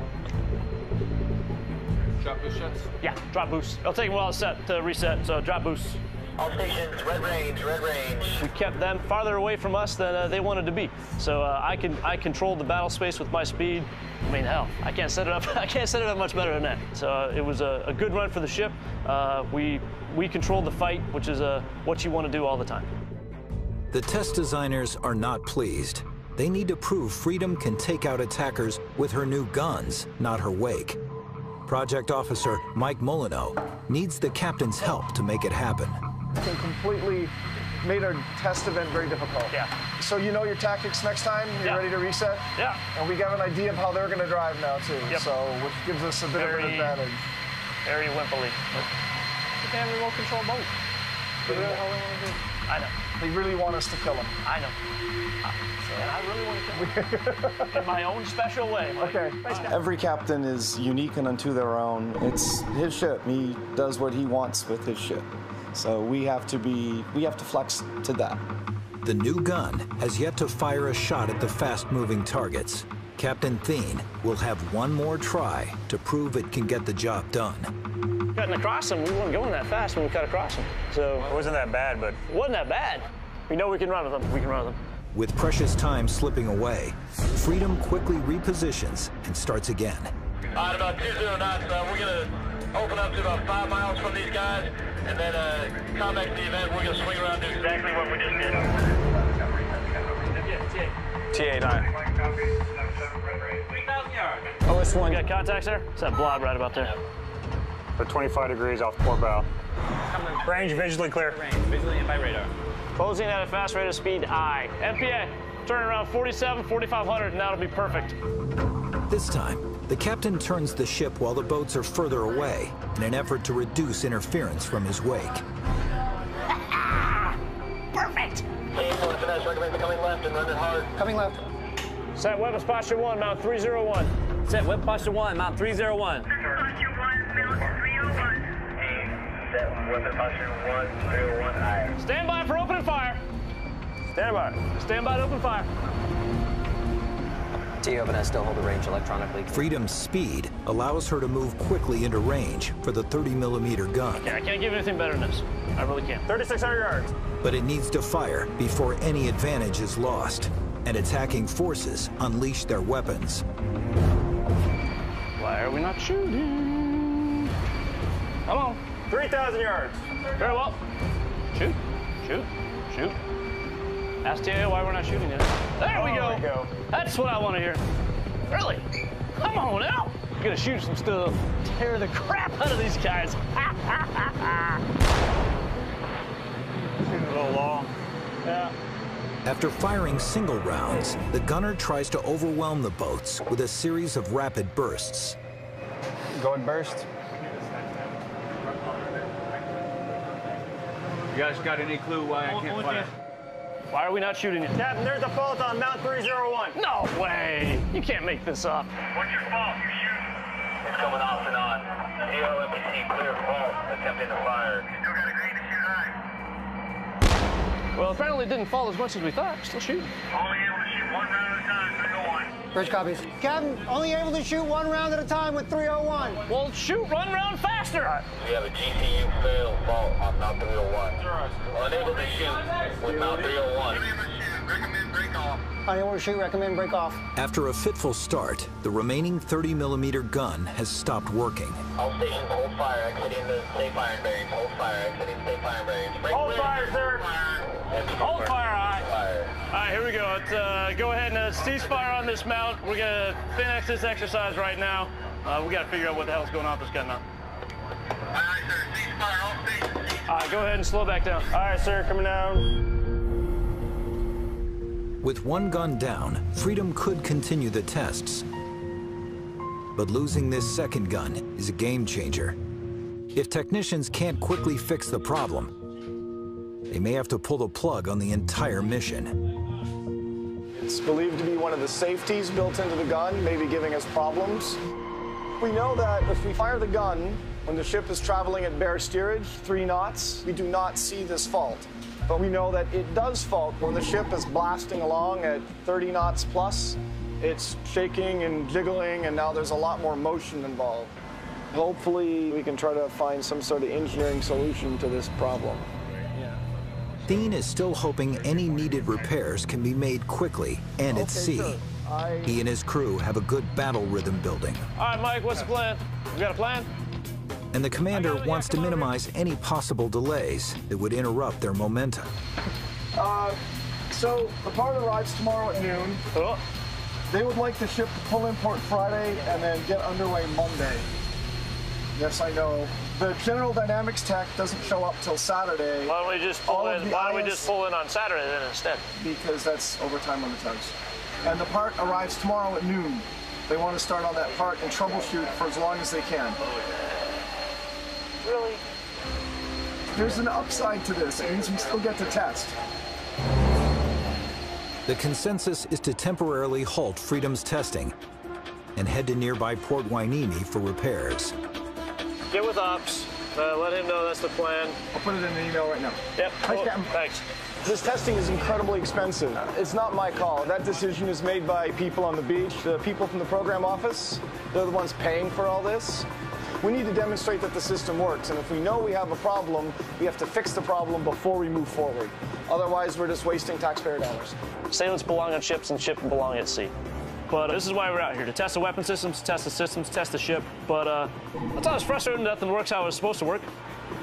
Drop boost shots? Yeah, drop boost. It'll take them a while to reset, so drop boost. All stations, red range, red range. We kept them farther away from us than they wanted to be. So I controlled the battle space with my speed. I mean, hell, I can't set it up. I can't set it up much better than that. So it was a good run for the ship. We controlled the fight, which is what you want to do all the time. The test designers are not pleased. They need to prove Freedom can take out attackers with her new guns, not her wake. Project Officer Mike Molyneux needs the captain's help to make it happen. They completely made our test event very difficult. Yeah. So you know your tactics next time? You're ready to reset? Yeah. And we got an idea of how they're going to drive now, too. Yep. So, which gives us a bit of an advantage. Very wimpily. But they have a remote control boat. I know. They really want us to kill them. I know. And I really want to kill them. In my own special way. Okay. Every captain is unique and unto their own. It's his ship. He does what he wants with his ship. So we have to flex to that. The new gun has yet to fire a shot at the fast-moving targets. Captain Thien will have one more try to prove it can get the job done. Cutting across them, we weren't going that fast when we cut across them. So it wasn't that bad, but it wasn't that bad. We know we can run with them. We can run with them. With precious time slipping away, Freedom quickly repositions and starts again. All right, about 209, so we're going to open up to about 5 miles from these guys, and then come back to the event. We're going to swing around and do exactly what we just did. TA9. OS1. You got contacts there? It's that blob right about there. We're 25 degrees off port bow. Range visually clear. Range visually and by radar. Closing at a fast rate of speed I. FPA, turning around 47, 4,500, and that'll be perfect. This time, the captain turns the ship while the boats are further away in an effort to reduce interference from his wake. Perfect! Recommend coming left and running hard. Coming left. Set weapons posture 1, mount 301. Set weapons posture 1, mount 301. Posture 1, mount 301. Set weapon posture 101 I. Stand by for opening fire. Stand by. Stand by to open fire. T-open has still hold the range electronically. Freedom's speed allows her to move quickly into range for the 30mm gun. Yeah, I can't give anything better than this. I really can't. 3,600 yards. But it needs to fire before any advantage is lost, and attacking forces unleash their weapons. Why are we not shooting? Come on. 3,000 yards. Very well. Shoot, shoot, shoot. Ask TAO why we're not shooting yet. There we go. That's what I want to hear. Really? Come on now. We're gonna shoot some stuff. Tear the crap out of these guys. Shooting a little long. Yeah. After firing single rounds, the gunner tries to overwhelm the boats with a series of rapid bursts. Go and burst. You guys got any clue why I can't fire? Why are we not shooting it? Captain, there's a fault on Mount 301. No way! You can't make this up. What's your fault? You shoot. It's coming off and on. DOMPC clear fault. Attempting to fire. Still got a green to shoot high. Well, apparently it didn't fall as much as we thought. Still shooting. Only able to shoot 1 round at a time. 301. Bridge copies. Captain, only able to shoot 1 round at a time with 301. Well, shoot 1 round faster. We have a GCU fail fault on Mount 301. Unable to shoot with Mount 301. Recommend break off. Unable to shoot, recommend break off. After a fitful start, the remaining 30mm gun has stopped working. All stations, hold fire, exiting the safe firing bearings. Hold fire, exiting safe firing bearings. Hold fire, sir. Hold fire, aye. All right, here we go. Let's go ahead and cease fire on this mount. We're gonna finish this exercise right now. We gotta figure out what the hell's going on with this gun mount. All right, sir. Cease fire, all stations. All right, go ahead and slow back down. All right, sir, coming down. With 1 gun down, Freedom could continue the tests. But losing this second gun is a game changer. If technicians can't quickly fix the problem, they may have to pull the plug on the entire mission. It's believed to be one of the safeties built into the gun, maybe giving us problems. We know that if we fire the gun when the ship is traveling at bare steerage, 3 knots, we do not see this fault. But we know that it does fault when the ship is blasting along at 30 knots plus. It's shaking and jiggling, and now there's a lot more motion involved. Hopefully, we can try to find some sort of engineering solution to this problem. Dean is still hoping any needed repairs can be made quickly and at sea. Sure. He and his crew have a good battle rhythm building. All right, Mike, what's the plan? You got a plan? And the commander wants to minimize any possible delays that would interrupt their momentum. So the part arrives tomorrow at noon. They would like the ship to pull in port Friday and then get underway Monday. Yes, I know. The General Dynamics tech doesn't show up till Saturday. Why don't we just pull in? Why don't we just pull in on Saturday then instead? Because that's overtime on the tugs. And the part arrives tomorrow at noon. They want to start on that part and troubleshoot for as long as they can. Really? There's an upside to this. It means we still get to test. The consensus is to temporarily halt Freedom's testing and head to nearby Port Hueneme for repairs. Get with Ops. Let him know that's the plan. I'll put it in an email right now. Yep. Cool. Thanks. This testing is incredibly expensive. It's not my call. That decision is made by people on the beach, the people from the program office. They're the ones paying for all this. We need to demonstrate that the system works, and if we know we have a problem, we have to fix the problem before we move forward. Otherwise, we're just wasting taxpayer dollars. Sailors belong on ships and ships belong at sea. But this is why we're out here, to test the weapon systems, test the ship. But that's always frustrating that nothing works how it's supposed to work.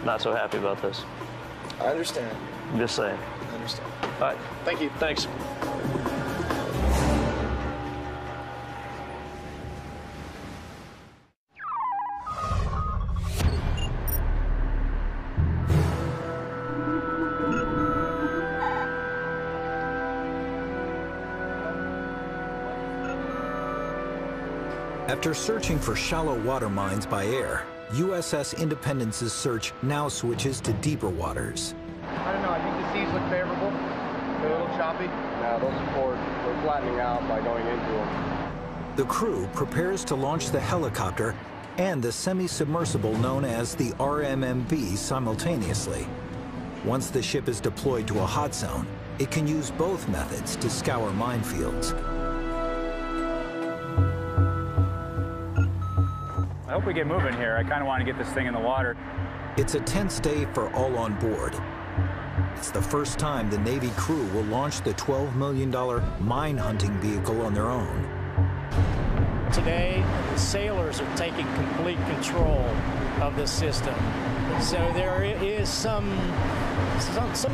Not so happy about this. I understand. I'm just saying. I understand. All right. Thank you. Thanks. After searching for shallow water mines by air, USS Independence's search now switches to deeper waters. I don't know, I think the seas look favorable. They're a little choppy. Yeah, those ports, we're flattening out by going into them. The crew prepares to launch the helicopter and the semi-submersible known as the RMMV simultaneously. Once the ship is deployed to a hot zone, it can use both methods to scour minefields. I hope we get moving here. I kind of want to get this thing in the water. It's a tense day for all on board. It's the first time the Navy crew will launch the $12 million mine hunting vehicle on their own. Today, the sailors are taking complete control of the system. So there is some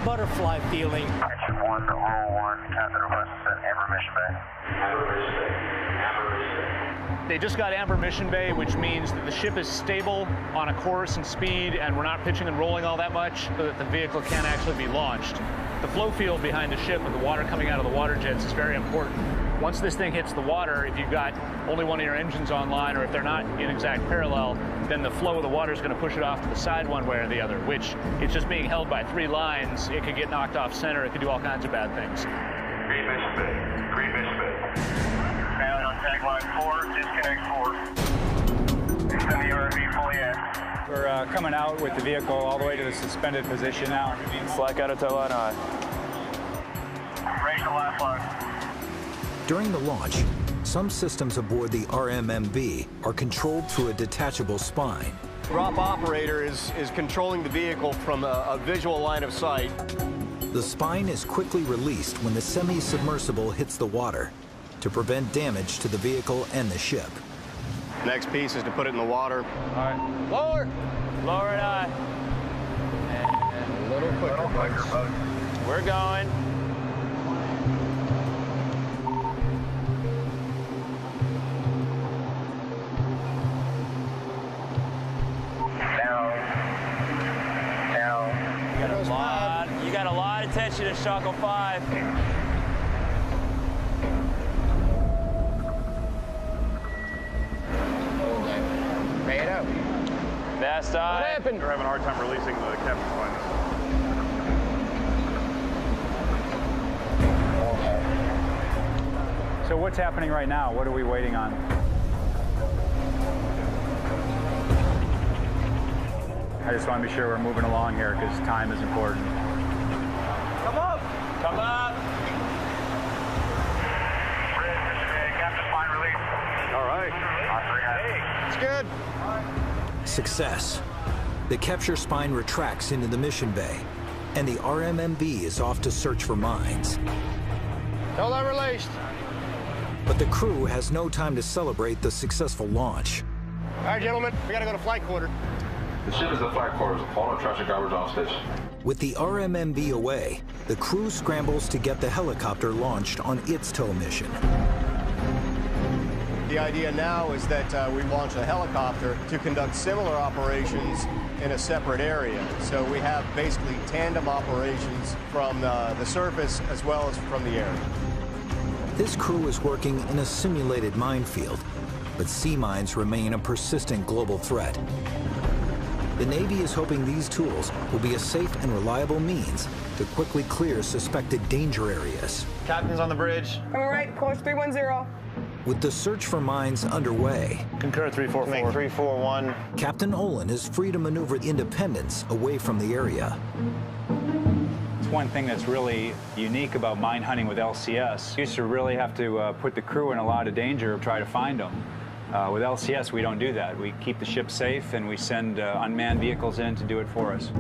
butterfly feeling. Ship 1 to Oral 1, Captain requests at Amber Mission Bay. Amber Mission Bay. Amber Mission Bay. They just got Amber Mission Bay, which means that the ship is stable on a course and speed, and we're not pitching and rolling all that much, so that the vehicle can actually be launched. The flow field behind the ship with the water coming out of the water jets is very important. Once this thing hits the water, if you've got only one of your engines online, or if they're not in exact parallel, then the flow of the water is going to push it off to the side one way or the other, which it's just being held by 3 lines. It could get knocked off center. It could do all kinds of bad things. Green Mission Bay. Green Mission Bay. Failing on tagline 4, disconnect 4. Send the RV fully in. We're coming out with the vehicle all the way to the suspended position now. Slack out at tail line high. Raise the last line. During the launch, some systems aboard the RMMV are controlled through a detachable spine. Drop operator is controlling the vehicle from a visual line of sight. The spine is quickly released when the semi-submersible hits the water to prevent damage to the vehicle and the ship. Next piece is to put it in the water. All right. Lower. Lower it high. And a little quicker, folks. We're going. You got a lot of tension at Shackle 5. Pay it up. Fast eye. What happened? We're having a hard time releasing the captain's line. So what's happening right now? What are we waiting on? I just want to be sure we're moving along here because time is important. Come up. Come up. Captain's line release. All right. Hey. It's good. Success. The capture spine retracts into the mission bay, and the RMMV is off to search for mines. Tell that released. But the crew has no time to celebrate the successful launch. All right, gentlemen, we gotta go to flight quarter. The ship is at flight quarters. All trash and garbage off station. With the RMMV away, the crew scrambles to get the helicopter launched on its tow mission. The idea now is that we launch a helicopter to conduct similar operations in a separate area. So we have basically tandem operations from the surface as well as from the air. This crew is working in a simulated minefield, but sea mines remain a persistent global threat. The Navy is hoping these tools will be a safe and reliable means to quickly clear suspected danger areas. Captain's on the bridge. Coming right, course 310. With the search for mines underway, Concur 344. Make 341. Captain Olin is free to maneuver Independence away from the area. It's one thing that's really unique about mine hunting with LCS. You used to really have to put the crew in a lot of danger to try to find them. With LCS, we don't do that. We keep the ship safe, and we send unmanned vehicles in to do it for us.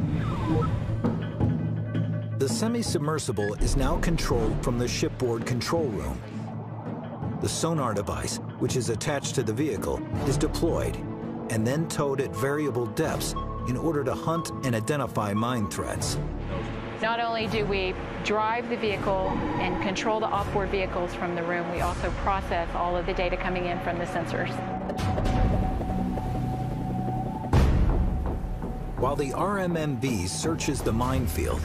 The semi-submersible is now controlled from the shipboard control room. The sonar device, which is attached to the vehicle, is deployed and then towed at variable depths in order to hunt and identify mine threats. Not only do we drive the vehicle and control the off-board vehicles from the room, we also process all of the data coming in from the sensors. While the RMMV searches the minefield,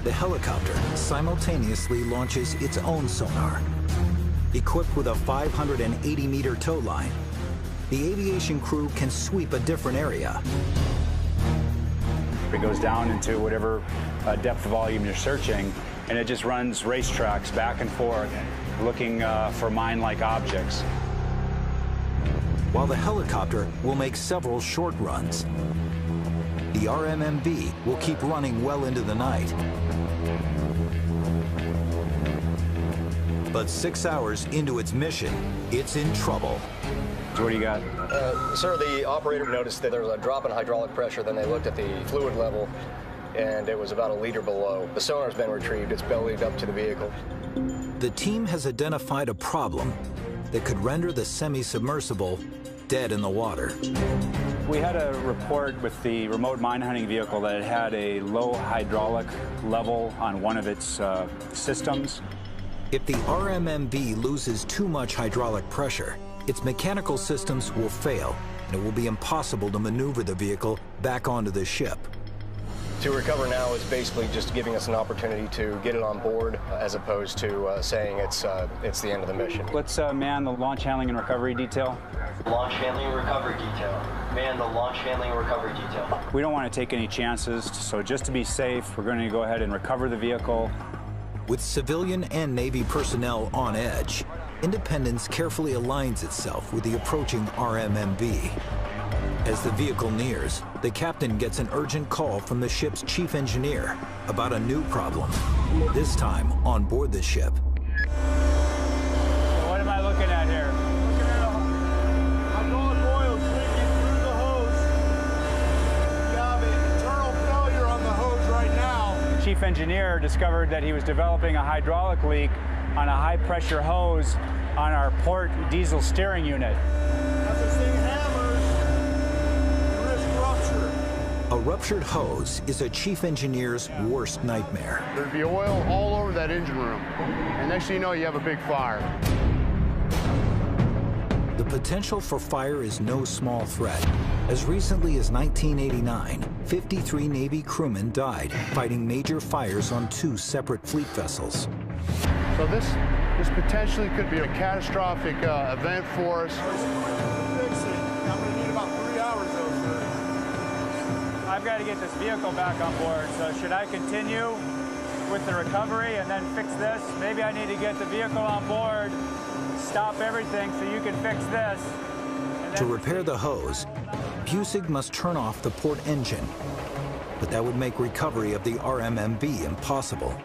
the helicopter simultaneously launches its own sonar. Equipped with a 580-meter tow line, the aviation crew can sweep a different area. It goes down into whatever depth volume you're searching, and it just runs racetracks back and forth, looking for mine-like objects. While the helicopter will make several short runs, the RMMV will keep running well into the night. But 6 hours into its mission, it's in trouble. So what do you got? Sir, the operator noticed that there was a drop in hydraulic pressure. Then they looked at the fluid level, and it was about a liter below. The sonar's been retrieved. It's bellied up to the vehicle. The team has identified a problem that could render the semi-submersible dead in the water. We had a report with the remote mine hunting vehicle that it had a low hydraulic level on one of its systems. If the RMMV loses too much hydraulic pressure, its mechanical systems will fail, and it will be impossible to maneuver the vehicle back onto the ship. To recover now is basically just giving us an opportunity to get it on board, as opposed to saying it's the end of the mission. Let's man the launch handling and recovery detail. Launch handling and recovery detail. Man the launch handling and recovery detail. We don't want to take any chances, so just to be safe, we're going to go ahead and recover the vehicle. With civilian and Navy personnel on edge, Independence carefully aligns itself with the approaching RMMV. As the vehicle nears, the captain gets an urgent call from the ship's chief engineer about a new problem, this time on board the ship. What am I looking at here? Looking at hydraulic oil leaking through the hose. We have an internal failure on the hose right now. The chief engineer discovered that he was developing a hydraulic leak on a high-pressure hose on our port diesel steering unit. As this thing hammers, you risk rupture. A ruptured hose is a chief engineer's worst nightmare. There'd be oil all over that engine room. And next thing you know, you have a big fire. The potential for fire is no small threat. As recently as 1989, 53 Navy crewmen died fighting major fires on 2 separate fleet vessels. So this potentially could be a catastrophic event for us. Fix it. I'm going to need about 3 hours though, sir. I've got to get this vehicle back on board, so should I continue with the recovery and then fix this? Maybe I need to get the vehicle on board, stop everything so you can fix this. To repair the hose, Busig must turn off the port engine, but that would make recovery of the RMMV impossible.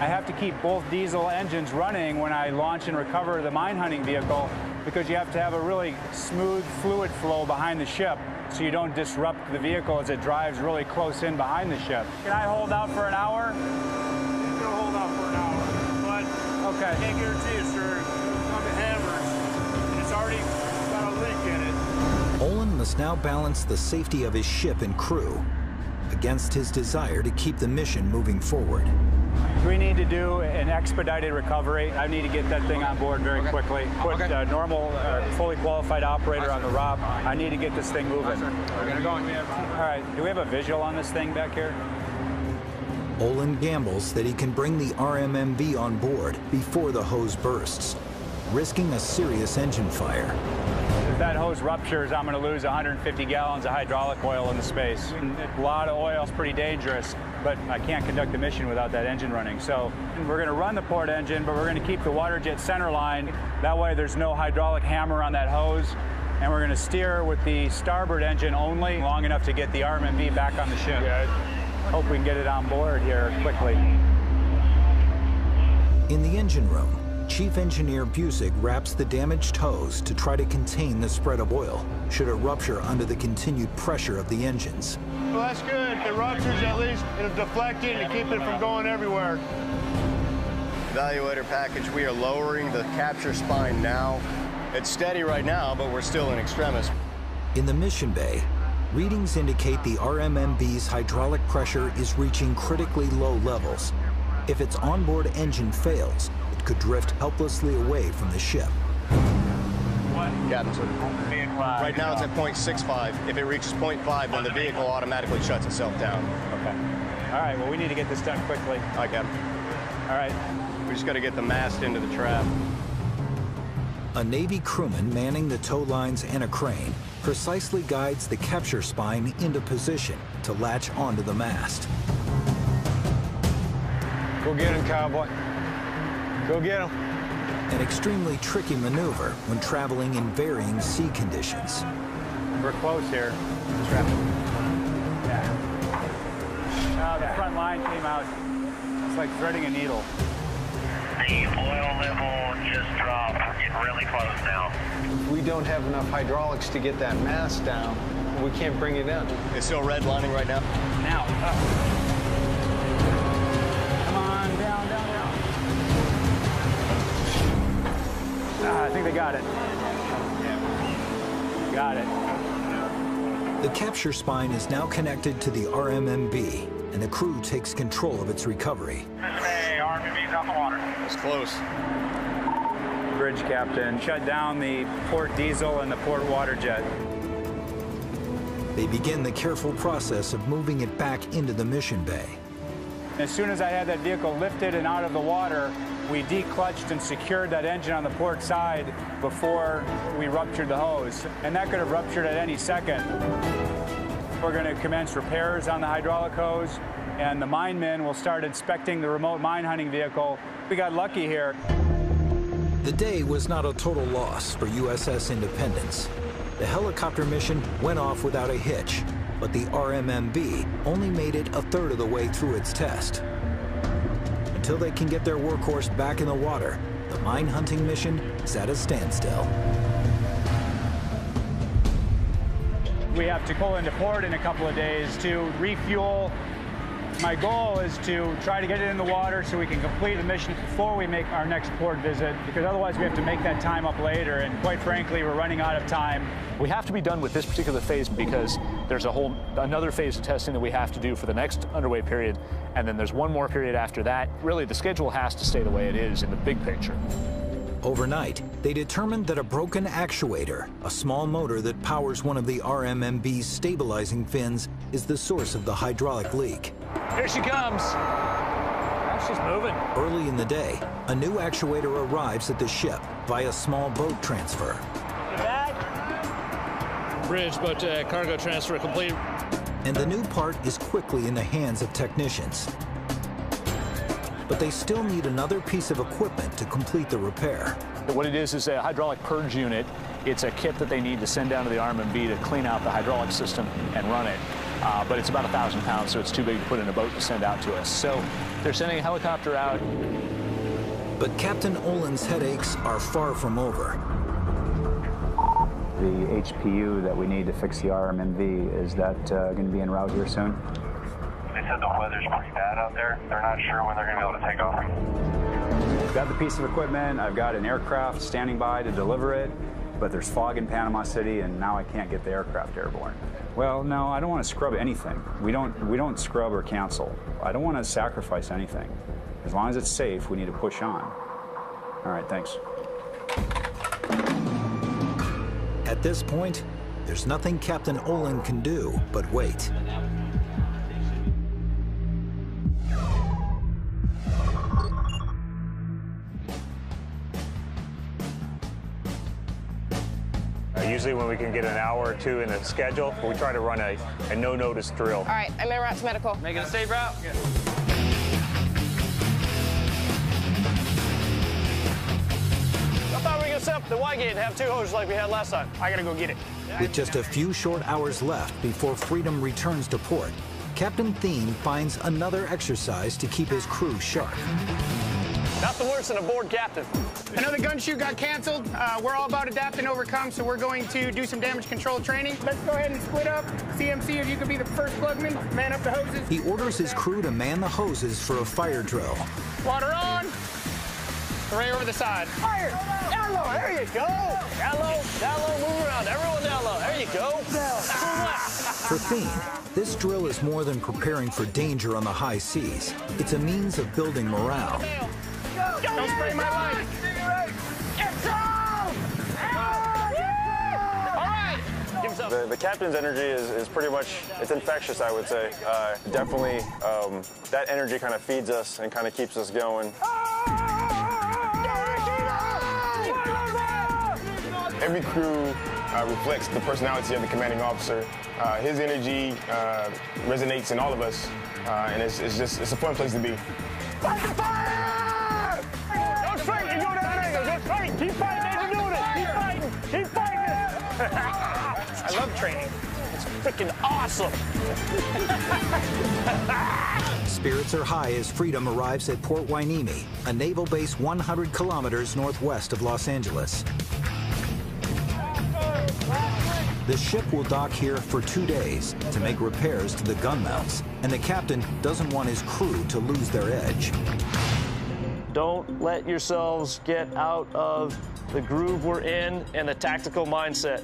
I have to keep both diesel engines running when I launch and recover the mine hunting vehicle because you have to have a really smooth fluid flow behind the ship so you don't disrupt the vehicle as it drives really close in behind the ship. Can I hold out for an hour? You can hold out for an hour, but okay. I can't guarantee you, sir. It's on the hammers, and it's already got a leak in it. Olin must now balance the safety of his ship and crew against his desire to keep the mission moving forward. We need to do an expedited recovery. I need to get that thing on board very quickly. Put a normal, fully qualified operator on the ROP. I need to get this thing moving. We're gonna go. All right, do we have a visual on this thing back here? Olin gambles that he can bring the RMMV on board before the hose bursts, risking a serious engine fire. If that hose ruptures, I'm going to lose 150 gallons of hydraulic oil in the space. A lot of oil is pretty dangerous, but I can't conduct the mission without that engine running. So we're going to run the port engine, but we're going to keep the water jet center line. That way there's no hydraulic hammer on that hose. And we're going to steer with the starboard engine only, long enough to get the RMMV back on the ship. Hope we can get it on board here quickly. In the engine room, Chief Engineer Busick wraps the damaged hose to try to contain the spread of oil, should it rupture under the continued pressure of the engines. Well, that's good. If it ruptures, at least it'll deflect it to keep it from going everywhere. Evaluator package, we are lowering the capture spine now. It's steady right now, but we're still in extremis. In the mission bay, readings indicate the RMMV's hydraulic pressure is reaching critically low levels. If its onboard engine fails, it could drift helplessly away from the ship. Captain, right now it's at 0.65. If it reaches 0.5, then the vehicle automatically shuts itself down. Okay. All right, well, we need to get this done quickly. All right, Captain. All right. We just got to get the mast into the trap. A Navy crewman manning the tow lines and a crane precisely guides the capture spine into position to latch onto the mast. Go get him, cowboy. Go get him. An extremely tricky maneuver when traveling in varying sea conditions. We're close here. Yeah. The front line came out. It's like threading a needle. The oil level just dropped. We're getting really close now. We don't have enough hydraulics to get that mast down. We can't bring it in. It's still redlining right now. Now, up. I think they got it. Got it. The capture spine is now connected to the RMMV, and the crew takes control of its recovery. Hey, RMMV's out the water. It's close. Bridge captain, shut down the port diesel and the port water jet. They begin the careful process of moving it back into the mission bay. As soon as I had that vehicle lifted and out of the water, we declutched and secured that engine on the port side before we ruptured the hose. And that could have ruptured at any second. We're going to commence repairs on the hydraulic hose, and the mine men will start inspecting the remote mine hunting vehicle. We got lucky here. The day was not a total loss for USS Independence. The helicopter mission went off without a hitch, but the RMMV only made it a third of the way through its test. Until they can get their workhorse back in the water, the mine hunting mission is at a standstill. We have to pull into port in a couple of days to refuel. My goal is to try to get it in the water so we can complete the mission before we make our next port visit, because otherwise we have to make that time up later, and quite frankly, we're running out of time. We have to be done with this particular phase because there's another phase of testing that we have to do for the next underway period, and then there's one more period after that. Really, the schedule has to stay the way it is in the big picture. Overnight, they determined that a broken actuator, a small motor that powers one of the RMMV's stabilizing fins, is the source of the hydraulic leak. Here she comes. Now she's moving. Early in the day, a new actuator arrives at the ship via small boat transfer. Bridge boat cargo transfer complete. And the new part is quickly in the hands of technicians. But they still need another piece of equipment to complete the repair. What it is a hydraulic purge unit. It's a kit that they need to send down to the RMMV to clean out the hydraulic system and run it. But it's about 1,000 pounds, so it's too big to put in a boat to send out to us. So they're sending a helicopter out. But Captain Olin's headaches are far from over. The HPU that we need to fix the RMMV, is that going to be en route here soon? They said the weather's pretty bad out there. They're not sure when they're going to be able to take off. I've got the piece of equipment. I've got an aircraft standing by to deliver it, but there's fog in Panama City, and now I can't get the aircraft airborne. Well, no, I don't want to scrub anything. We don't scrub or cancel. I don't want to sacrifice anything. As long as it's safe, we need to push on. All right, thanks. At this point, there's nothing Captain Olin can do but wait. Usually when we can get an hour or two in the schedule, we try to run a no-notice drill. All right, I'm en route to medical. Make it a safe route. Yeah. I thought we were going to set up the Y gate and have 2 hoses like we had last time. I got to go get it. With just a few short hours left before Freedom returns to port, Captain Thien finds another exercise to keep his crew sharp. Nothing worse than a bored captain. I know the gun shoot got canceled. We're all about adapt and overcome, so we're going to do some damage control training. Let's go ahead and split up. CMC, if you could be the first plugman, man up the hoses. He orders his crew to man the hoses for a fire drill. Water on. Right over the side. Fire! Down low, there you go. Down low, move around. Everyone down low. There you go. For Thien, this drill is more than preparing for danger on the high seas. It's a means of building morale. Don't spray my light. The captain's energy is pretty much, it's infectious, I would say. Definitely, that energy kind of feeds us and kind of keeps us going. Every crew reflects the personality of the commanding officer. His energy resonates in all of us, and it's a fun place to be. Fight the fire! Don't straight and go down angles. Don't straight. Keep fighting as you're doing it. Keep fighting. Keep fighting. I love training. It's freaking awesome. Spirits are high as Freedom arrives at Port Hueneme, a naval base 100 kilometers northwest of Los Angeles. The ship will dock here for 2 days to make repairs to the gun mounts, and the captain doesn't want his crew to lose their edge. Don't let yourselves get out of the groove we're in and the tactical mindset.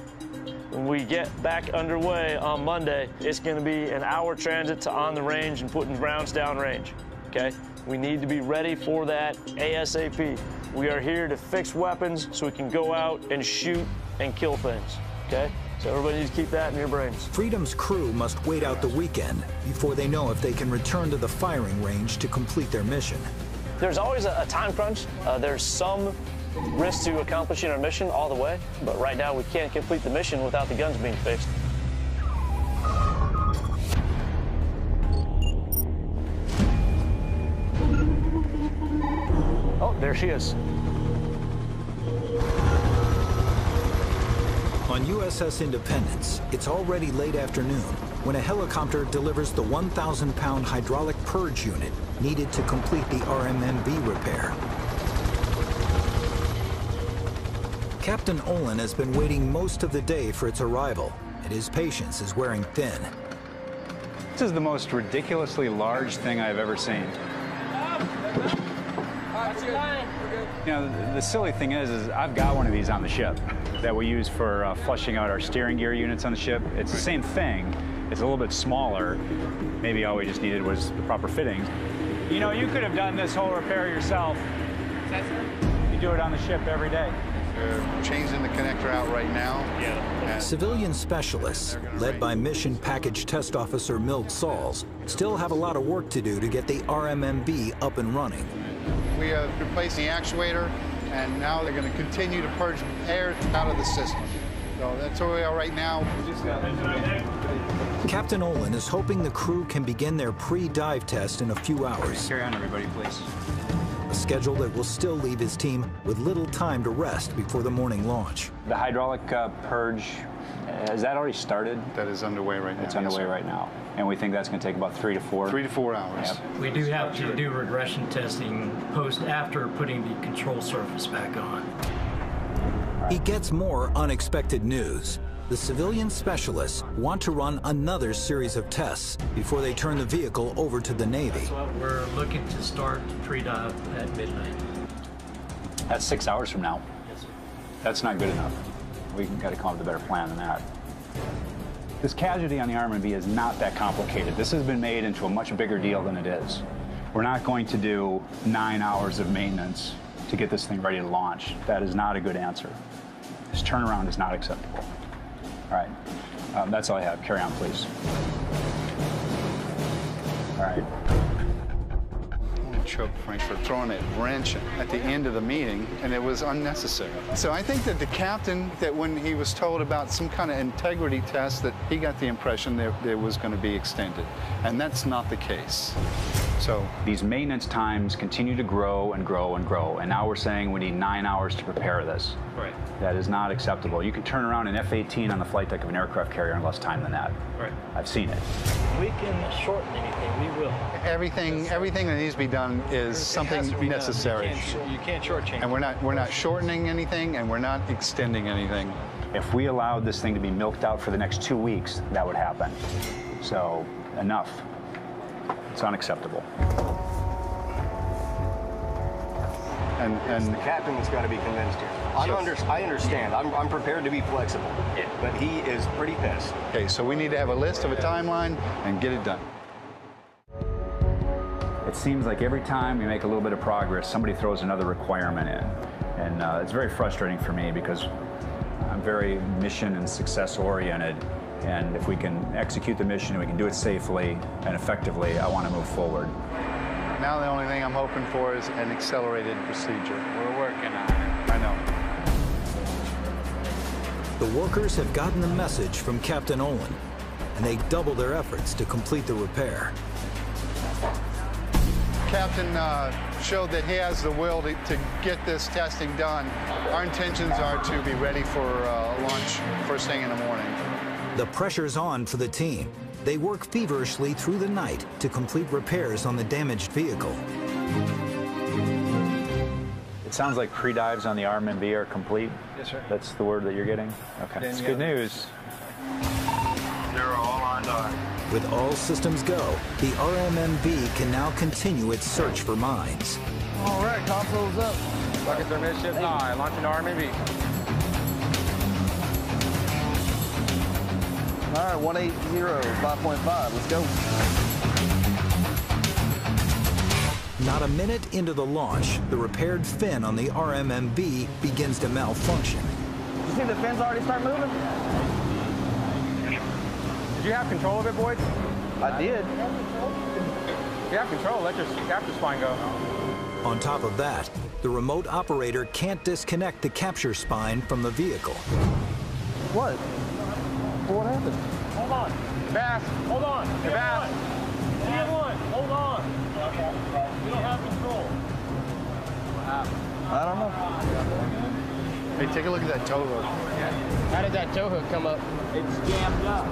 When we get back underway on Monday, it's going to be an hour transit to on the range and putting rounds down range, okay? We need to be ready for that ASAP. We are here to fix weapons so we can go out and shoot and kill things, okay? So everybody needs to keep that in your brains. Freedom's crew must wait out the weekend before they know if they can return to the firing range to complete their mission. There's always a time crunch. There's some risk to accomplishing our mission all the way, but right now we can't complete the mission without the guns being fixed. Oh, there she is. On USS Independence, it's already late afternoon when a helicopter delivers the 1,000-pound hydraulic purge unit needed to complete the RMMV repair. Captain Olin has been waiting most of the day for its arrival, and his patience is wearing thin. This is the most ridiculously large thing I've ever seen. You know, the silly thing is I've got one of these on the ship that we use for flushing out our steering gear units on the ship. It's the same thing. It's a little bit smaller. Maybe all we just needed was the proper fittings. You know, you could have done this whole repair yourself. You do it on the ship every day. They're changing the connector out right now. Yeah. Civilian specialists, led by Mission Package Test Officer Milt Sauls, still have a lot of work to do to get the RMMV up and running. We have replaced the actuator, and now they're going to continue to purge air out of the system. So that's where we are right now. Captain Olin is hoping the crew can begin their pre-dive test in a few hours. Carry on, everybody, please. A schedule that will still leave his team with little time to rest before the morning launch. The hydraulic purge, has that already started? That is underway right now. It's underway right now. And we think that's going to take about 3 to 4. 3 to 4 hours. Yep. We do have to do regression testing after putting the control surface back on. He gets more unexpected news. The civilian specialists want to run another series of tests before they turn the vehicle over to the Navy. That's what we're looking to start pre-dive at midnight. That's 6 hours from now. Yes, sir. That's not good enough. We've got to come up with a better plan than that. This casualty on the RMB is not that complicated. This has been made into a much bigger deal than it is. We're not going to do 9 hours of maintenance to get this thing ready to launch. That is not a good answer. This turnaround is not acceptable. All right, that's all I have. Carry on, please. All right. I want to choke Frank for throwing that wrench at the end of the meeting, and it was unnecessary. So I think that the captain, that when he was told about some kind of integrity test, that he got the impression that it was going to be extended, and that's not the case. So these maintenance times continue to grow and grow and grow, and now we're saying we need 9 hours to prepare this. Right. That is not acceptable. You can turn around an F-18 on the flight deck of an aircraft carrier in less time than that. Right. I've seen it. We can shorten anything, we will. everything that needs to be done is something necessary. You can't shortchange. And we're not shortening anything, and we're not extending anything. If we allowed this thing to be milked out for the next 2 weeks, that would happen. So, enough. It's unacceptable. And the captain has got to be convinced here. I understand. I'm prepared to be flexible, but he is pretty pissed. Okay, so we need to have a list of a timeline and get it done. It seems like every time we make a little bit of progress, somebody throws another requirement in. And it's very frustrating for me because I'm very mission and success oriented. And if we can execute the mission and we can do it safely and effectively, I want to move forward. Now the only thing I'm hoping for is an accelerated procedure. We're working on it. I know. The workers have gotten the message from Captain Olin, and they double their efforts to complete the repair. Captain showed that he has the will to get this testing done. Our intentions are to be ready for launch first thing in the morning. The pressure's on for the team. They work feverishly through the night to complete repairs on the damaged vehicle. It sounds like pre-dives on the RMB are complete. Yes, sir. That's the word that you're getting? Okay, that's good news. 0, all on dark. With all systems go, the RMMV can now continue its search for mines. All right, console's up. Rockets are midship 9, launching RMMV. All right, 180, 5.5, let's go. Not a minute into the launch, the repaired fin on the RMMV begins to malfunction. You see the fins already start moving? Did you have control of it, boys? I did. If you have control, let your capture spine go. On top of that, the remote operator can't disconnect the capture spine from the vehicle. What? What happened? Hold on. Bass, hold on. Hey, Bass. One, hold on. We don't have control. What happened? I don't know. Hey, take a look at that tow hook. How did that tow hook come up? It's jammed up.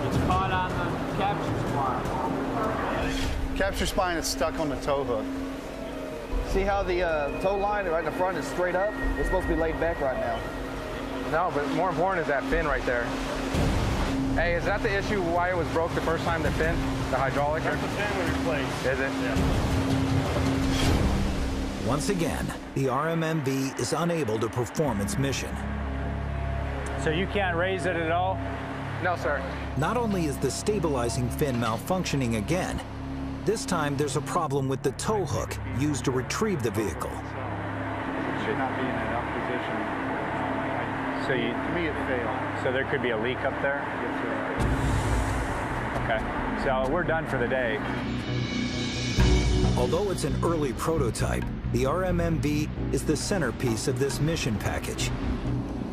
It's caught on the capture spine. Capture spine is stuck on the tow hook. See how the tow line right in the front is straight up? It's supposed to be laid back right now. No, but more important is that fin right there. Hey, is that the issue why it was broke the first time, the fin? The hydraulic? That's the fin we replaced. Is it? Yeah. Once again, the RMMV is unable to perform its mission. So you can't raise it at all? No, sir. Not only is the stabilizing fin malfunctioning again, this time there's a problem with the tow hook used to retrieve the vehicle. It should not be in enough position. So to me, it failed. So there could be a leak up there? Okay, so we're done for the day. Although it's an early prototype, the RMMV is the centerpiece of this mission package.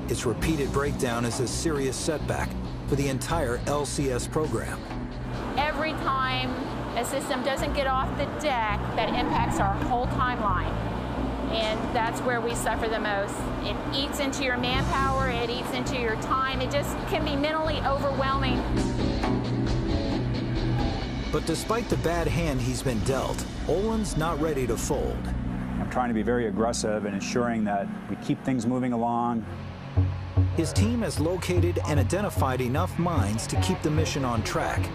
Its repeated breakdown is a serious setback for the entire LCS program. Every time a system doesn't get off the deck, that impacts our whole timeline. And that's where we suffer the most. It eats into your manpower, it eats into your time. It just can be mentally overwhelming. But despite the bad hand he's been dealt, Olin's not ready to fold. I'm trying to be very aggressive in ensuring that we keep things moving along, His team has located and identified enough mines to keep the mission on track.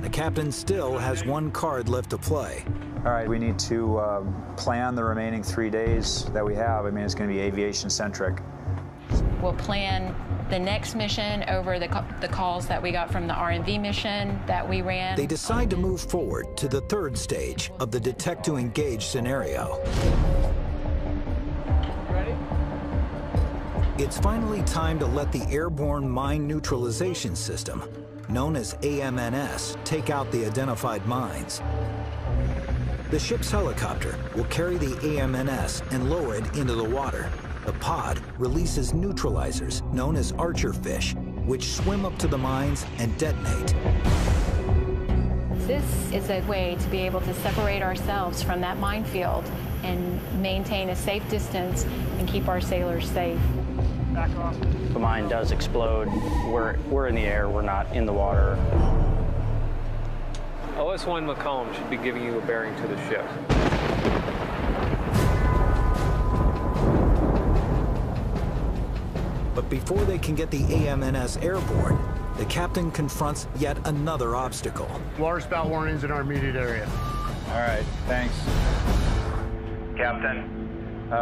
The captain still has one card left to play. All right, we need to plan the remaining 3 days that we have. I mean, it's going to be aviation-centric. We'll plan the next mission over the calls that we got from the RMV mission that we ran. They decide to move forward to the third stage of the detect to engage scenario. Ready? It's finally time to let the airborne mine neutralization system, known as AMNS, take out the identified mines. The ship's helicopter will carry the AMNS and lower it into the water. The pod releases neutralizers known as archer fish, which swim up to the mines and detonate. This is a way to be able to separate ourselves from that minefield and maintain a safe distance and keep our sailors safe. Back off. The mine does explode. We're in the air, we're not in the water. w2hm1 should be giving you a bearing to the ship. But before they can get the AMNS airborne, the captain confronts yet another obstacle. Water spout warnings in our immediate area. All right, thanks. Captain.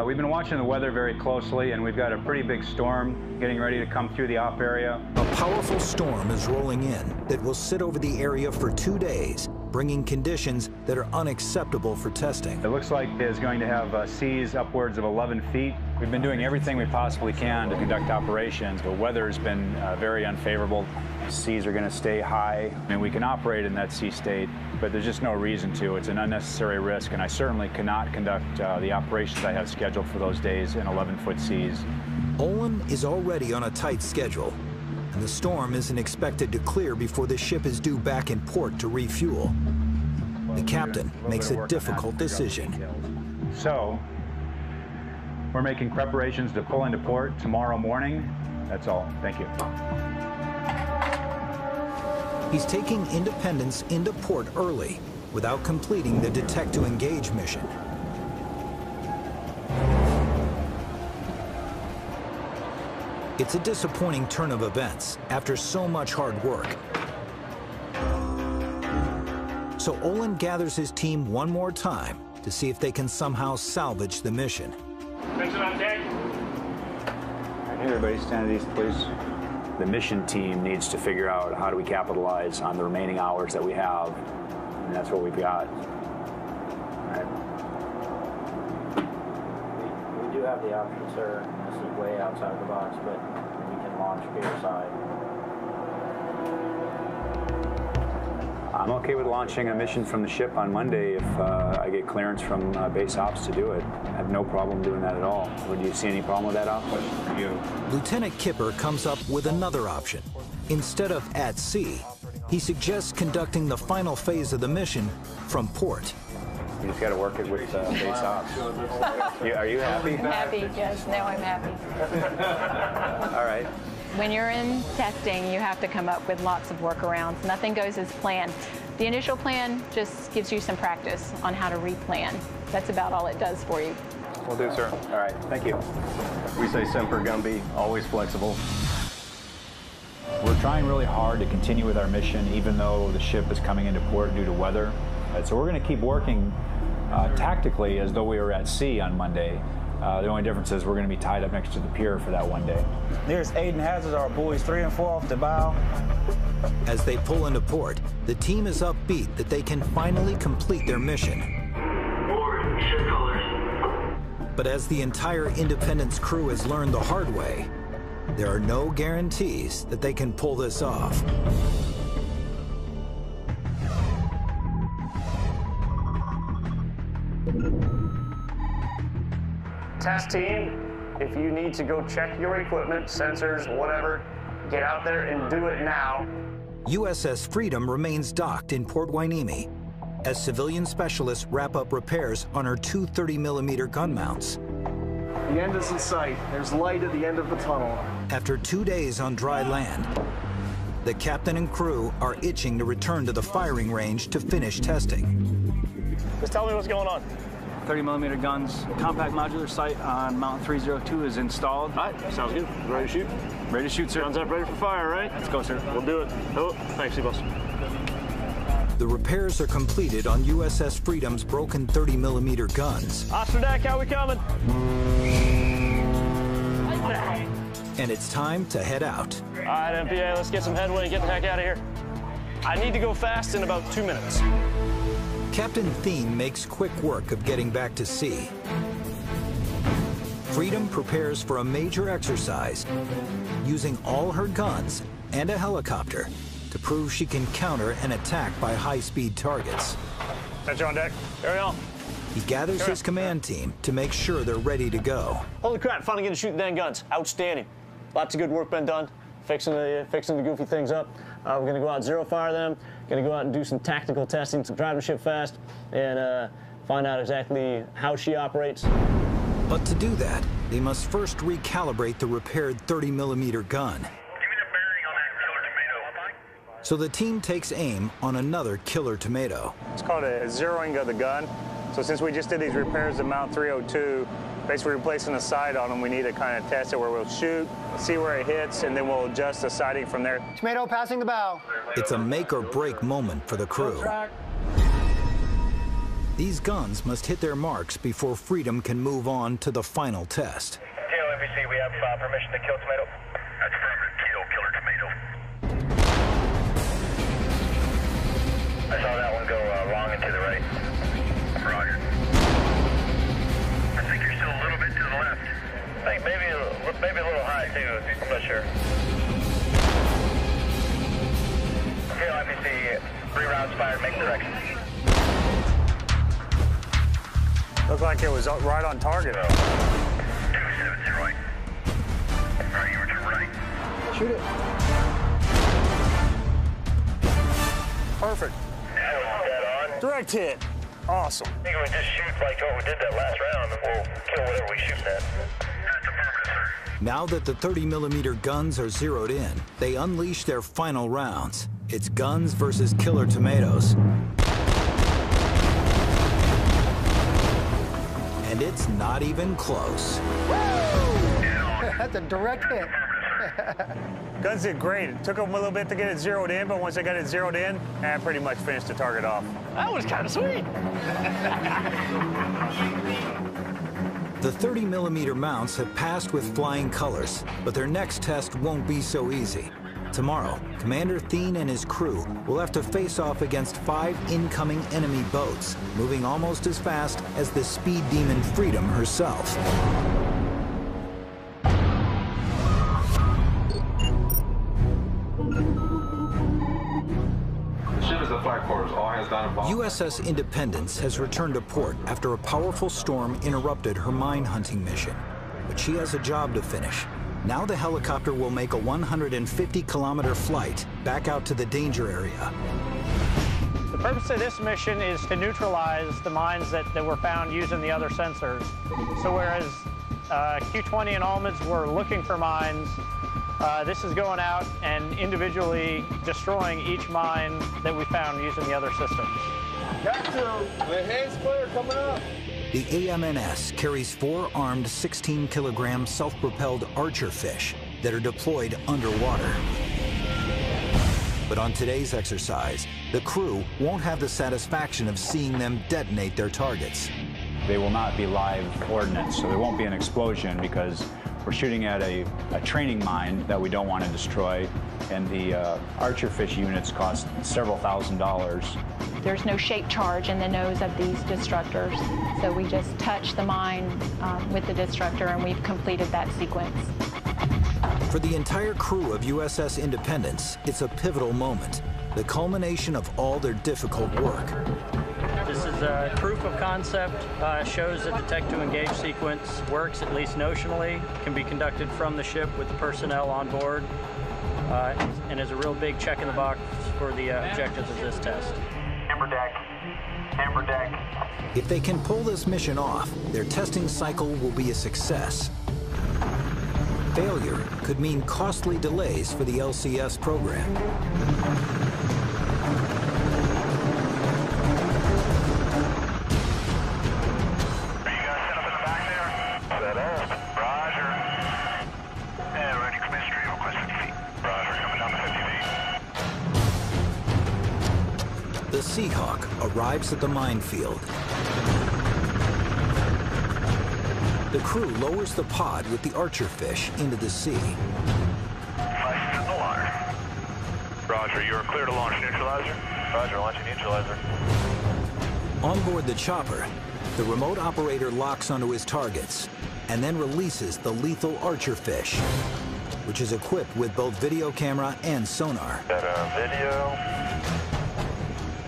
We've been watching the weather very closely, and we've got a pretty big storm getting ready to come through the op area. A powerful storm is rolling in that will sit over the area for 2 days, bringing conditions that are unacceptable for testing. It looks like it's going to have seas upwards of 11 feet. We've been doing everything we possibly can to conduct operations. The weather has been very unfavorable. Seas are going to stay high. I mean, we can operate in that sea state, but there's just no reason to. It's an unnecessary risk, and I certainly cannot conduct the operations I have scheduled for those days in 11-foot seas. Olin is already on a tight schedule, and the storm isn't expected to clear before the ship is due back in port to refuel. The captain makes a difficult decision. So, we're making preparations to pull into port tomorrow morning. That's all. Thank you. He's taking Independence into port early without completing the detect to engage mission. It's a disappointing turn of events after so much hard work. So Olin gathers his team one more time to see if they can somehow salvage the mission. Attention on deck. Everybody stand at ease, please. The mission team needs to figure out how do we capitalize on the remaining hours that we have, and that's what we've got. All right. We do have the option, sir. This is way outside the box, but we can launch gear side. I'm okay with launching a mission from the ship on Monday if I get clearance from base ops to do it. I have no problem doing that at all. Would you see any problem with that option? Lieutenant Kipper comes up with another option. Instead of at sea, he suggests conducting the final phase of the mission from port. You just got to work it with base ops. Are you happy? I'm happy, yes. Now I'm happy. All right. When you're in testing, you have to come up with lots of workarounds. Nothing goes as planned. The initial plan just gives you some practice on how to replan. That's about all it does for you. Will do, sir. All right, thank you. We say Semper Gumby, always flexible. We're trying really hard to continue with our mission, even though the ship is coming into port due to weather. So we're going to keep working tactically as though we were at sea on Monday. The only difference is we're going to be tied up next to the pier for that one day. There's Aiden hazards, our buoys 3 and 4 off the bow. As they pull into port, the team is upbeat that they can finally complete their mission. But as the entire Independence crew has learned the hard way, there are no guarantees that they can pull this off. Test team, if you need to go check your equipment, sensors, whatever, get out there and do it now. USS Freedom remains docked in Port Hueneme as civilian specialists wrap up repairs on her two 30mm gun mounts. The end is in sight. There's light at the end of the tunnel. After 2 days on dry land, the captain and crew are itching to return to the firing range to finish testing. Just tell me what's going on. 30mm guns. Compact modular sight on Mountain 302 is installed. All right, sounds good. Ready to shoot? Ready to shoot, sir. Guns up, ready for fire, right? Let's go, sir. We'll do it. Oh, thanks, boss. The repairs are completed on USS Freedom's broken 30mm guns. Oster deck, how we coming? And it's time to head out. All right, MPA, let's get some headway and get the heck out of here. I need to go fast in about 2 minutes. Captain Thien makes quick work of getting back to sea. Freedom prepares for a major exercise, using all her guns and a helicopter to prove she can counter an attack by high-speed targets. Attention on deck. Carry on. He gathers his command team to make sure they're ready to go. Holy crap, finally getting to shoot dang guns. Outstanding. Lots of good work been done, fixing the goofy things up. We're gonna go out and zero fire them, gonna go out and do some tactical testing, some drive the ship fast, and find out exactly how she operates. But to do that, they must first recalibrate the repaired 30mm gun. So the team takes aim on another killer tomato. It's called a zeroing of the gun. So since we just did these repairs to Mount 302, basically replacing the sight on them, we need to kind of test it where we'll shoot, see where it hits, and then we'll adjust the sighting from there. Tomato passing the bow. It's a make or break moment for the crew. These guns must hit their marks before Freedom can move on to the final test. Kilo NBC, we have permission to kill tomato. That's affirmative. Kilo, killer tomato. I saw that one go long and to the right. Roger. I think you're still a little bit to the left. I think maybe a little high too. I'm not sure. Kilo NBC, 3 rounds fired. Make direction. Looked like it was right on target. 270 right. All right, you were to right. Shoot it. Perfect. Dead on. Direct hit. Awesome. I think we just shoot like what we did that last round, and we'll kill whatever we shoot at. That's affirmative, sir. Now that the 30mm guns are zeroed in, they unleash their final rounds. It's guns versus killer tomatoes. And it's not even close. That's a direct hit. Guns did great. It took them a little bit to get it zeroed in, but once they got it zeroed in, I pretty much finished the target off. That was kind of sweet. The 30mm mounts have passed with flying colors, but their next test won't be so easy. Tomorrow, Commander Thien and his crew will have to face off against 5 incoming enemy boats, moving almost as fast as the speed demon Freedom herself. USS Independence has returned to port after a powerful storm interrupted her mine hunting mission. But she has a job to finish. Now the helicopter will make a 150-kilometer flight back out to the danger area. The purpose of this mission is to neutralize the mines that were found using the other sensors. So whereas Q-20 and Almonds were looking for mines, this is going out and individually destroying each mine that we found using the other systems. Captain, the hands clear coming up. The AMNS carries 4 armed 16-kilogram self-propelled Archer fish that are deployed underwater. But on today's exercise, the crew won't have the satisfaction of seeing them detonate their targets. They will not be live ordnance, so there won't be an explosion because we're shooting at a training mine that we don't want to destroy, and the Archer fish units cost several $1,000s. There's no shape charge in the nose of these destructors, so we just touch the mine with the destructor and we've completed that sequence. For the entire crew of USS Independence, it's a pivotal moment, the culmination of all their difficult work. This is a proof of concept, shows the detect to engage sequence works at least notionally, can be conducted from the ship with the personnel on board, and is a real big check in the box for the objectives of this test. Amber deck. Amber deck. If they can pull this mission off, their testing cycle will be a success. Failure could mean costly delays for the LCS program. Seahawk arrives at the minefield. The crew lowers the pod with the Archer fish into the sea. Nice in the water. Roger, you are clear to launch neutralizer. Roger, launching neutralizer. On board the chopper, the remote operator locks onto his targets and then releases the lethal Archer fish, which is equipped with both video camera and sonar. Got a video.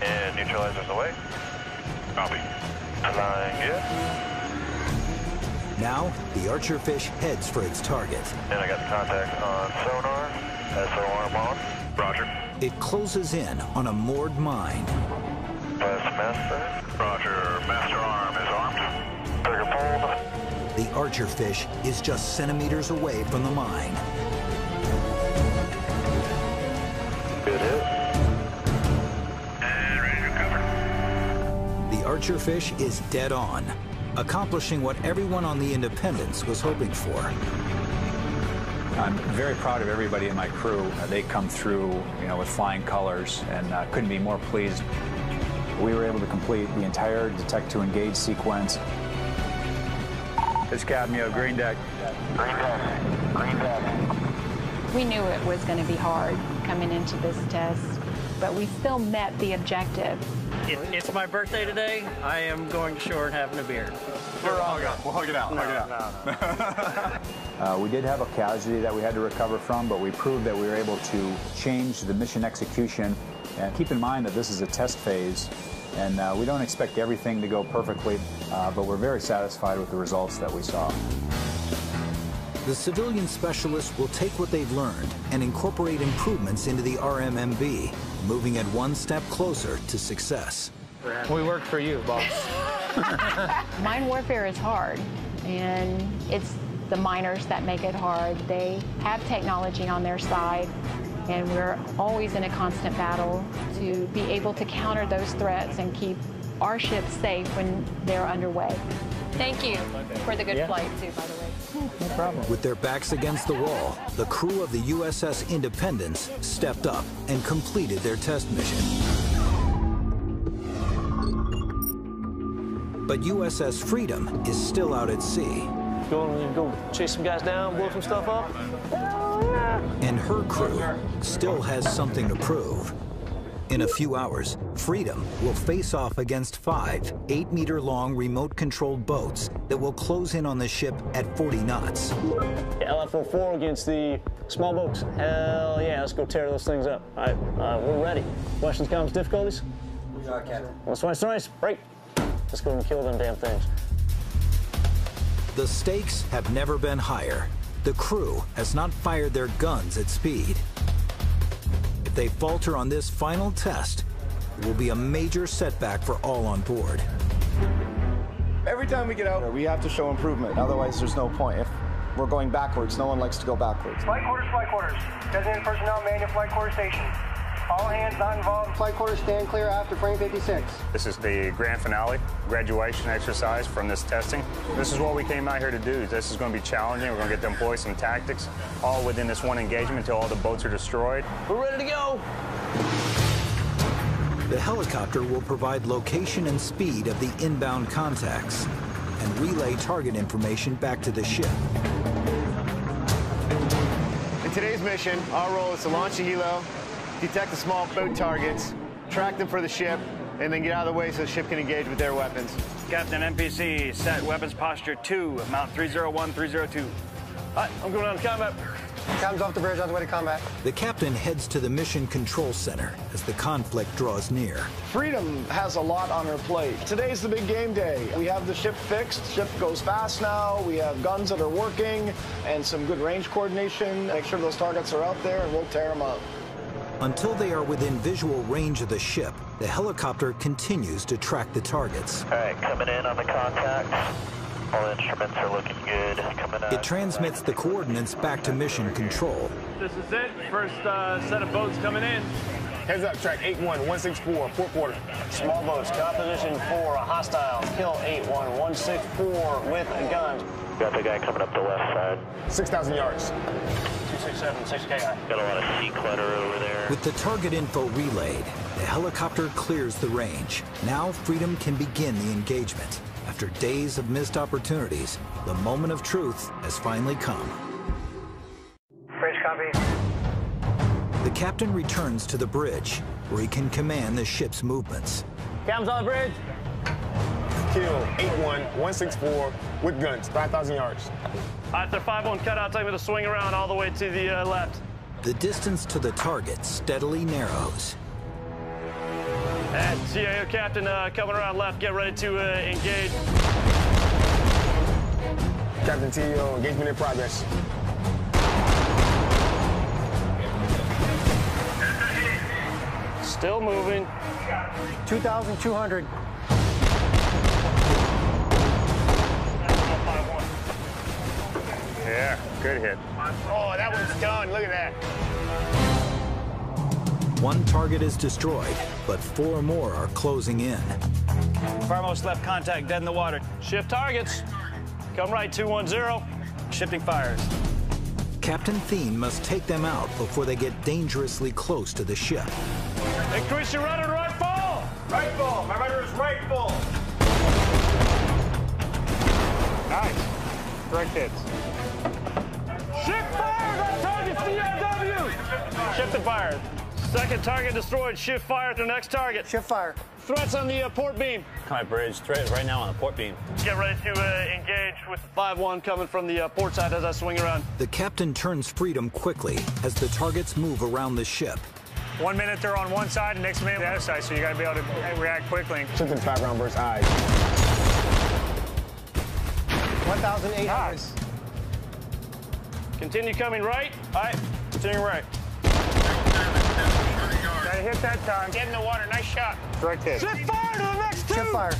And neutralizer's away. Copy. Flying good. Now, the Archer fish heads for its target. And I got the contact on sonar. SO arm on. Roger. It closes in on a moored mine. Master. Roger. Master arm is armed. Trigger pulled. The Archer fish is just centimeters away from the mine. Good hit. And ready to recover. The Archer fish is dead on, accomplishing what everyone on the Independence was hoping for. I'm very proud of everybody in my crew. They come through, with flying colors, and couldn't be more pleased. We were able to complete the entire detect to engage sequence. This Captain, you have green deck. Green deck. Green deck. We knew it was going to be hard coming into this test, but we still met the objective. It's my birthday today. I am going to shore and having a beer. We'll hug it out. We did have a casualty that we had to recover from, but we proved that we were able to change the mission execution. And keep in mind that this is a test phase, and we don't expect everything to go perfectly, but we're very satisfied with the results that we saw. The civilian specialists will take what they've learned and incorporate improvements into the RMMB, moving it one step closer to success. We worked for you, boss. Mine warfare is hard, and it's the miners that make it hard. They have technology on their side, and we're always in a constant battle to be able to counter those threats and keep our ships safe when they're underway. Thank you for the good flight, too, by the way. No problem. With their backs against the wall, the crew of the USS Independence stepped up and completed their test mission. But USS Freedom is still out at sea. Go chase some guys down, blow some stuff up? And her crew still has something to prove. In a few hours, Freedom will face off against 5 8-meter-long remote-controlled boats that will close in on the ship at 40 knots. LF-04 against the small boats. Hell yeah, let's go tear those things up. All right, we're ready. Questions, comments, difficulties? We are, Captain. Nice. Break. Let's go and kill them damn things. The stakes have never been higher. The crew has not fired their guns at speed. If they falter on this final test, it will be a major setback for all on board. Every time we get out, we have to show improvement. Otherwise, there's no point. If we're going backwards, no one likes to go backwards. Flight quarters. Designated personnel, man your flight quarter station. All hands not involved. Flight quarters stand clear after frame 56. This is the grand finale, graduation exercise from this testing. This is what we came out here to do. This is going to be challenging. We're going to get to employ some tactics, all within this one engagement until all the boats are destroyed. We're ready to go. The helicopter will provide location and speed of the inbound contacts and relay target information back to the ship. In today's mission, our role is to launch a helo, detect the small boat targets, track them for the ship, and then get out of the way so the ship can engage with their weapons. Captain NPC, set weapons posture 2, Mount 301, 302. All right, I'm going on to combat. Captain's off the bridge on the way to combat. The captain heads to the mission control center as the conflict draws near. Freedom has a lot on her plate. Today's the big game day. We have the ship fixed. Ship goes fast now. We have guns that are working and some good range coordination. Make sure those targets are out there and we'll tear them up. Until they are within visual range of the ship, the helicopter continues to track the targets. All right, coming in on the contact. All instruments are looking good. Coming out. It transmits the coordinates back to mission control. This is it. First set of boats coming in. Heads up, track 8-1-164, port quarter. Small boats, composition 4, a hostile. Kill 8-1-164 with a gun. Got the guy coming up the left side. 6,000 yards. 267, 6K. Got a lot of sea clutter over there. With the target info relayed, The helicopter clears the range. Now Freedom can begin the engagement. After days of missed opportunities, the moment of truth has finally come. Bridge copy. The captain returns to the bridge, where he can command the ship's movements. Captain's on the bridge. Kill 8-1-164 with guns, 5,000 yards. After 5-1 cutout, take me to swing around all the way to the left. The distance to the target steadily narrows. And CAO captain coming around left, get ready to engage. Captain TO, engagement in progress. Still moving. 2,200. Yeah, good hit. Oh, that one's done. Look at that. One target is destroyed, but 4 more are closing in. Farmost left contact, dead in the water. Shift targets. Come right, 210. Shifting fires. Captain Thien must take them out before they get dangerously close to the ship. Increase your rudder to right full. Right full. My rudder is right full. Nice. Direct hits. Shift fires on target, COW. Shifting fires. Second target destroyed. Shift fire to next target. Shift fire. Threats on the port beam. Contact bridge, threat right now on the port beam. Get ready to engage with 5-1 coming from the port side as I swing around. The captain turns Freedom quickly as the targets move around the ship. 1 minute they're on one side, and next minute the other side, so you got to be able to react quickly. Shifting 5-round burst eyes. 1,800. Nice. Continue coming right. All right, continuing right. Got to hit that time. Get in the water. Nice shot. Direct hit. Shift fire to the next 2. Shift fire.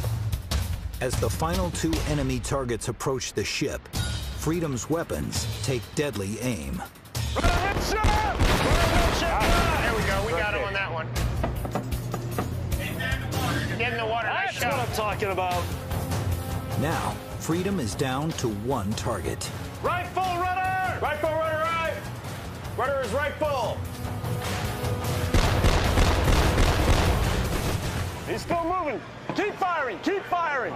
As the final 2 enemy targets approach the ship, Freedom's weapons take deadly aim. There we go. We got him on that one. Get in the water. Nice That's what shot. I'm talking about. Now, Freedom is down to 1 target. Right full rudder! Right full, rudder right. Rudder is right full. He's still moving. Keep firing, keep firing.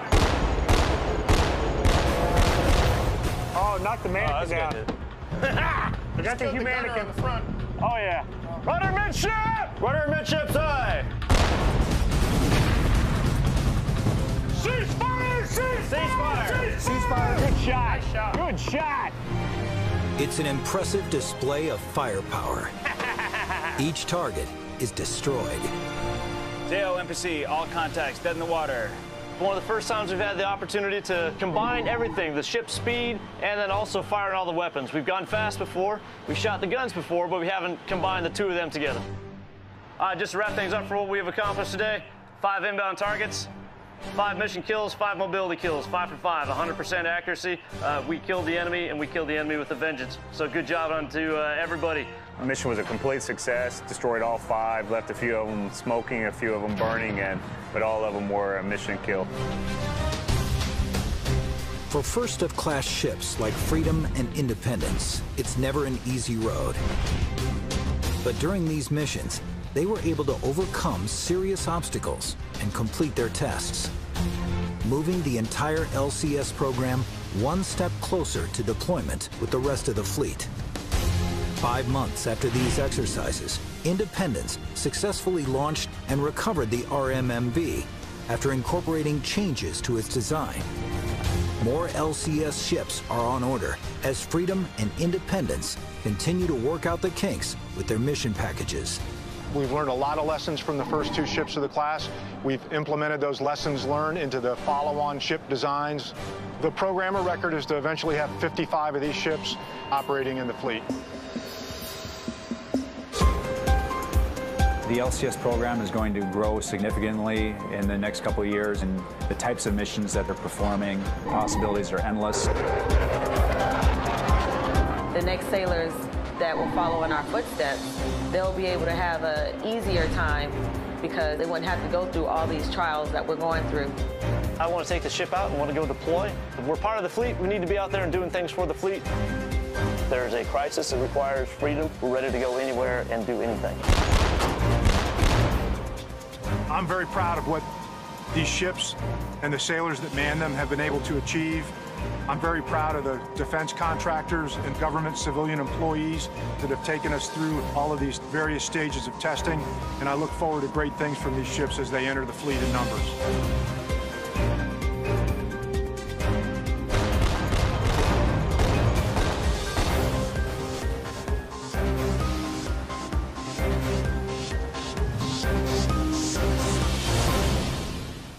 Oh, knocked the mannequin down. We got the mannequin on the front. Oh, yeah. Rudder midship! Rudder midship side. Cease fire! Cease fire! Cease fire. Good shot. Nice shot. Good shot. It's an impressive display of firepower. Each target is destroyed. JO, MPC, all contacts, dead in the water. One of the first times we've had the opportunity to combine everything, the ship's speed, and then also firing all the weapons. We've gone fast before, we've shot the guns before, but we haven't combined the 2 of them together. Just to wrap things up for what we have accomplished today, 5 inbound targets, 5 mission kills, 5 mobility kills, 5 for 5, 100% accuracy. We killed the enemy, and we killed the enemy with a vengeance. So good job on to everybody. The mission was a complete success. Destroyed all 5, left a few of them smoking, a few of them burning, but all of them were a mission kill. For first-of-class ships like Freedom and Independence, it's never an easy road. But during these missions, they were able to overcome serious obstacles and complete their tests, moving the entire LCS program 1 step closer to deployment with the rest of the fleet. 5 months after these exercises, Independence successfully launched and recovered the RMMV after incorporating changes to its design. More LCS ships are on order as Freedom and Independence continue to work out the kinks with their mission packages. We've learned a lot of lessons from the first 2 ships of the class. We've implemented those lessons learned into the follow-on ship designs. The programmer record is to eventually have 55 of these ships operating in the fleet. The LCS program is going to grow significantly in the next couple of years, and the types of missions that they're performing, possibilities are endless. The next sailors that will follow in our footsteps, they'll be able to have an easier time because they wouldn't have to go through all these trials that we're going through. I want to take the ship out and want to go deploy. If we're part of the fleet, we need to be out there and doing things for the fleet. If there's a crisis that requires freedom, we're ready to go anywhere and do anything. I'm very proud of what these ships and the sailors that man them have been able to achieve. I'm very proud of the defense contractors and government civilian employees that have taken us through all of these various stages of testing, and I look forward to great things from these ships as they enter the fleet in numbers.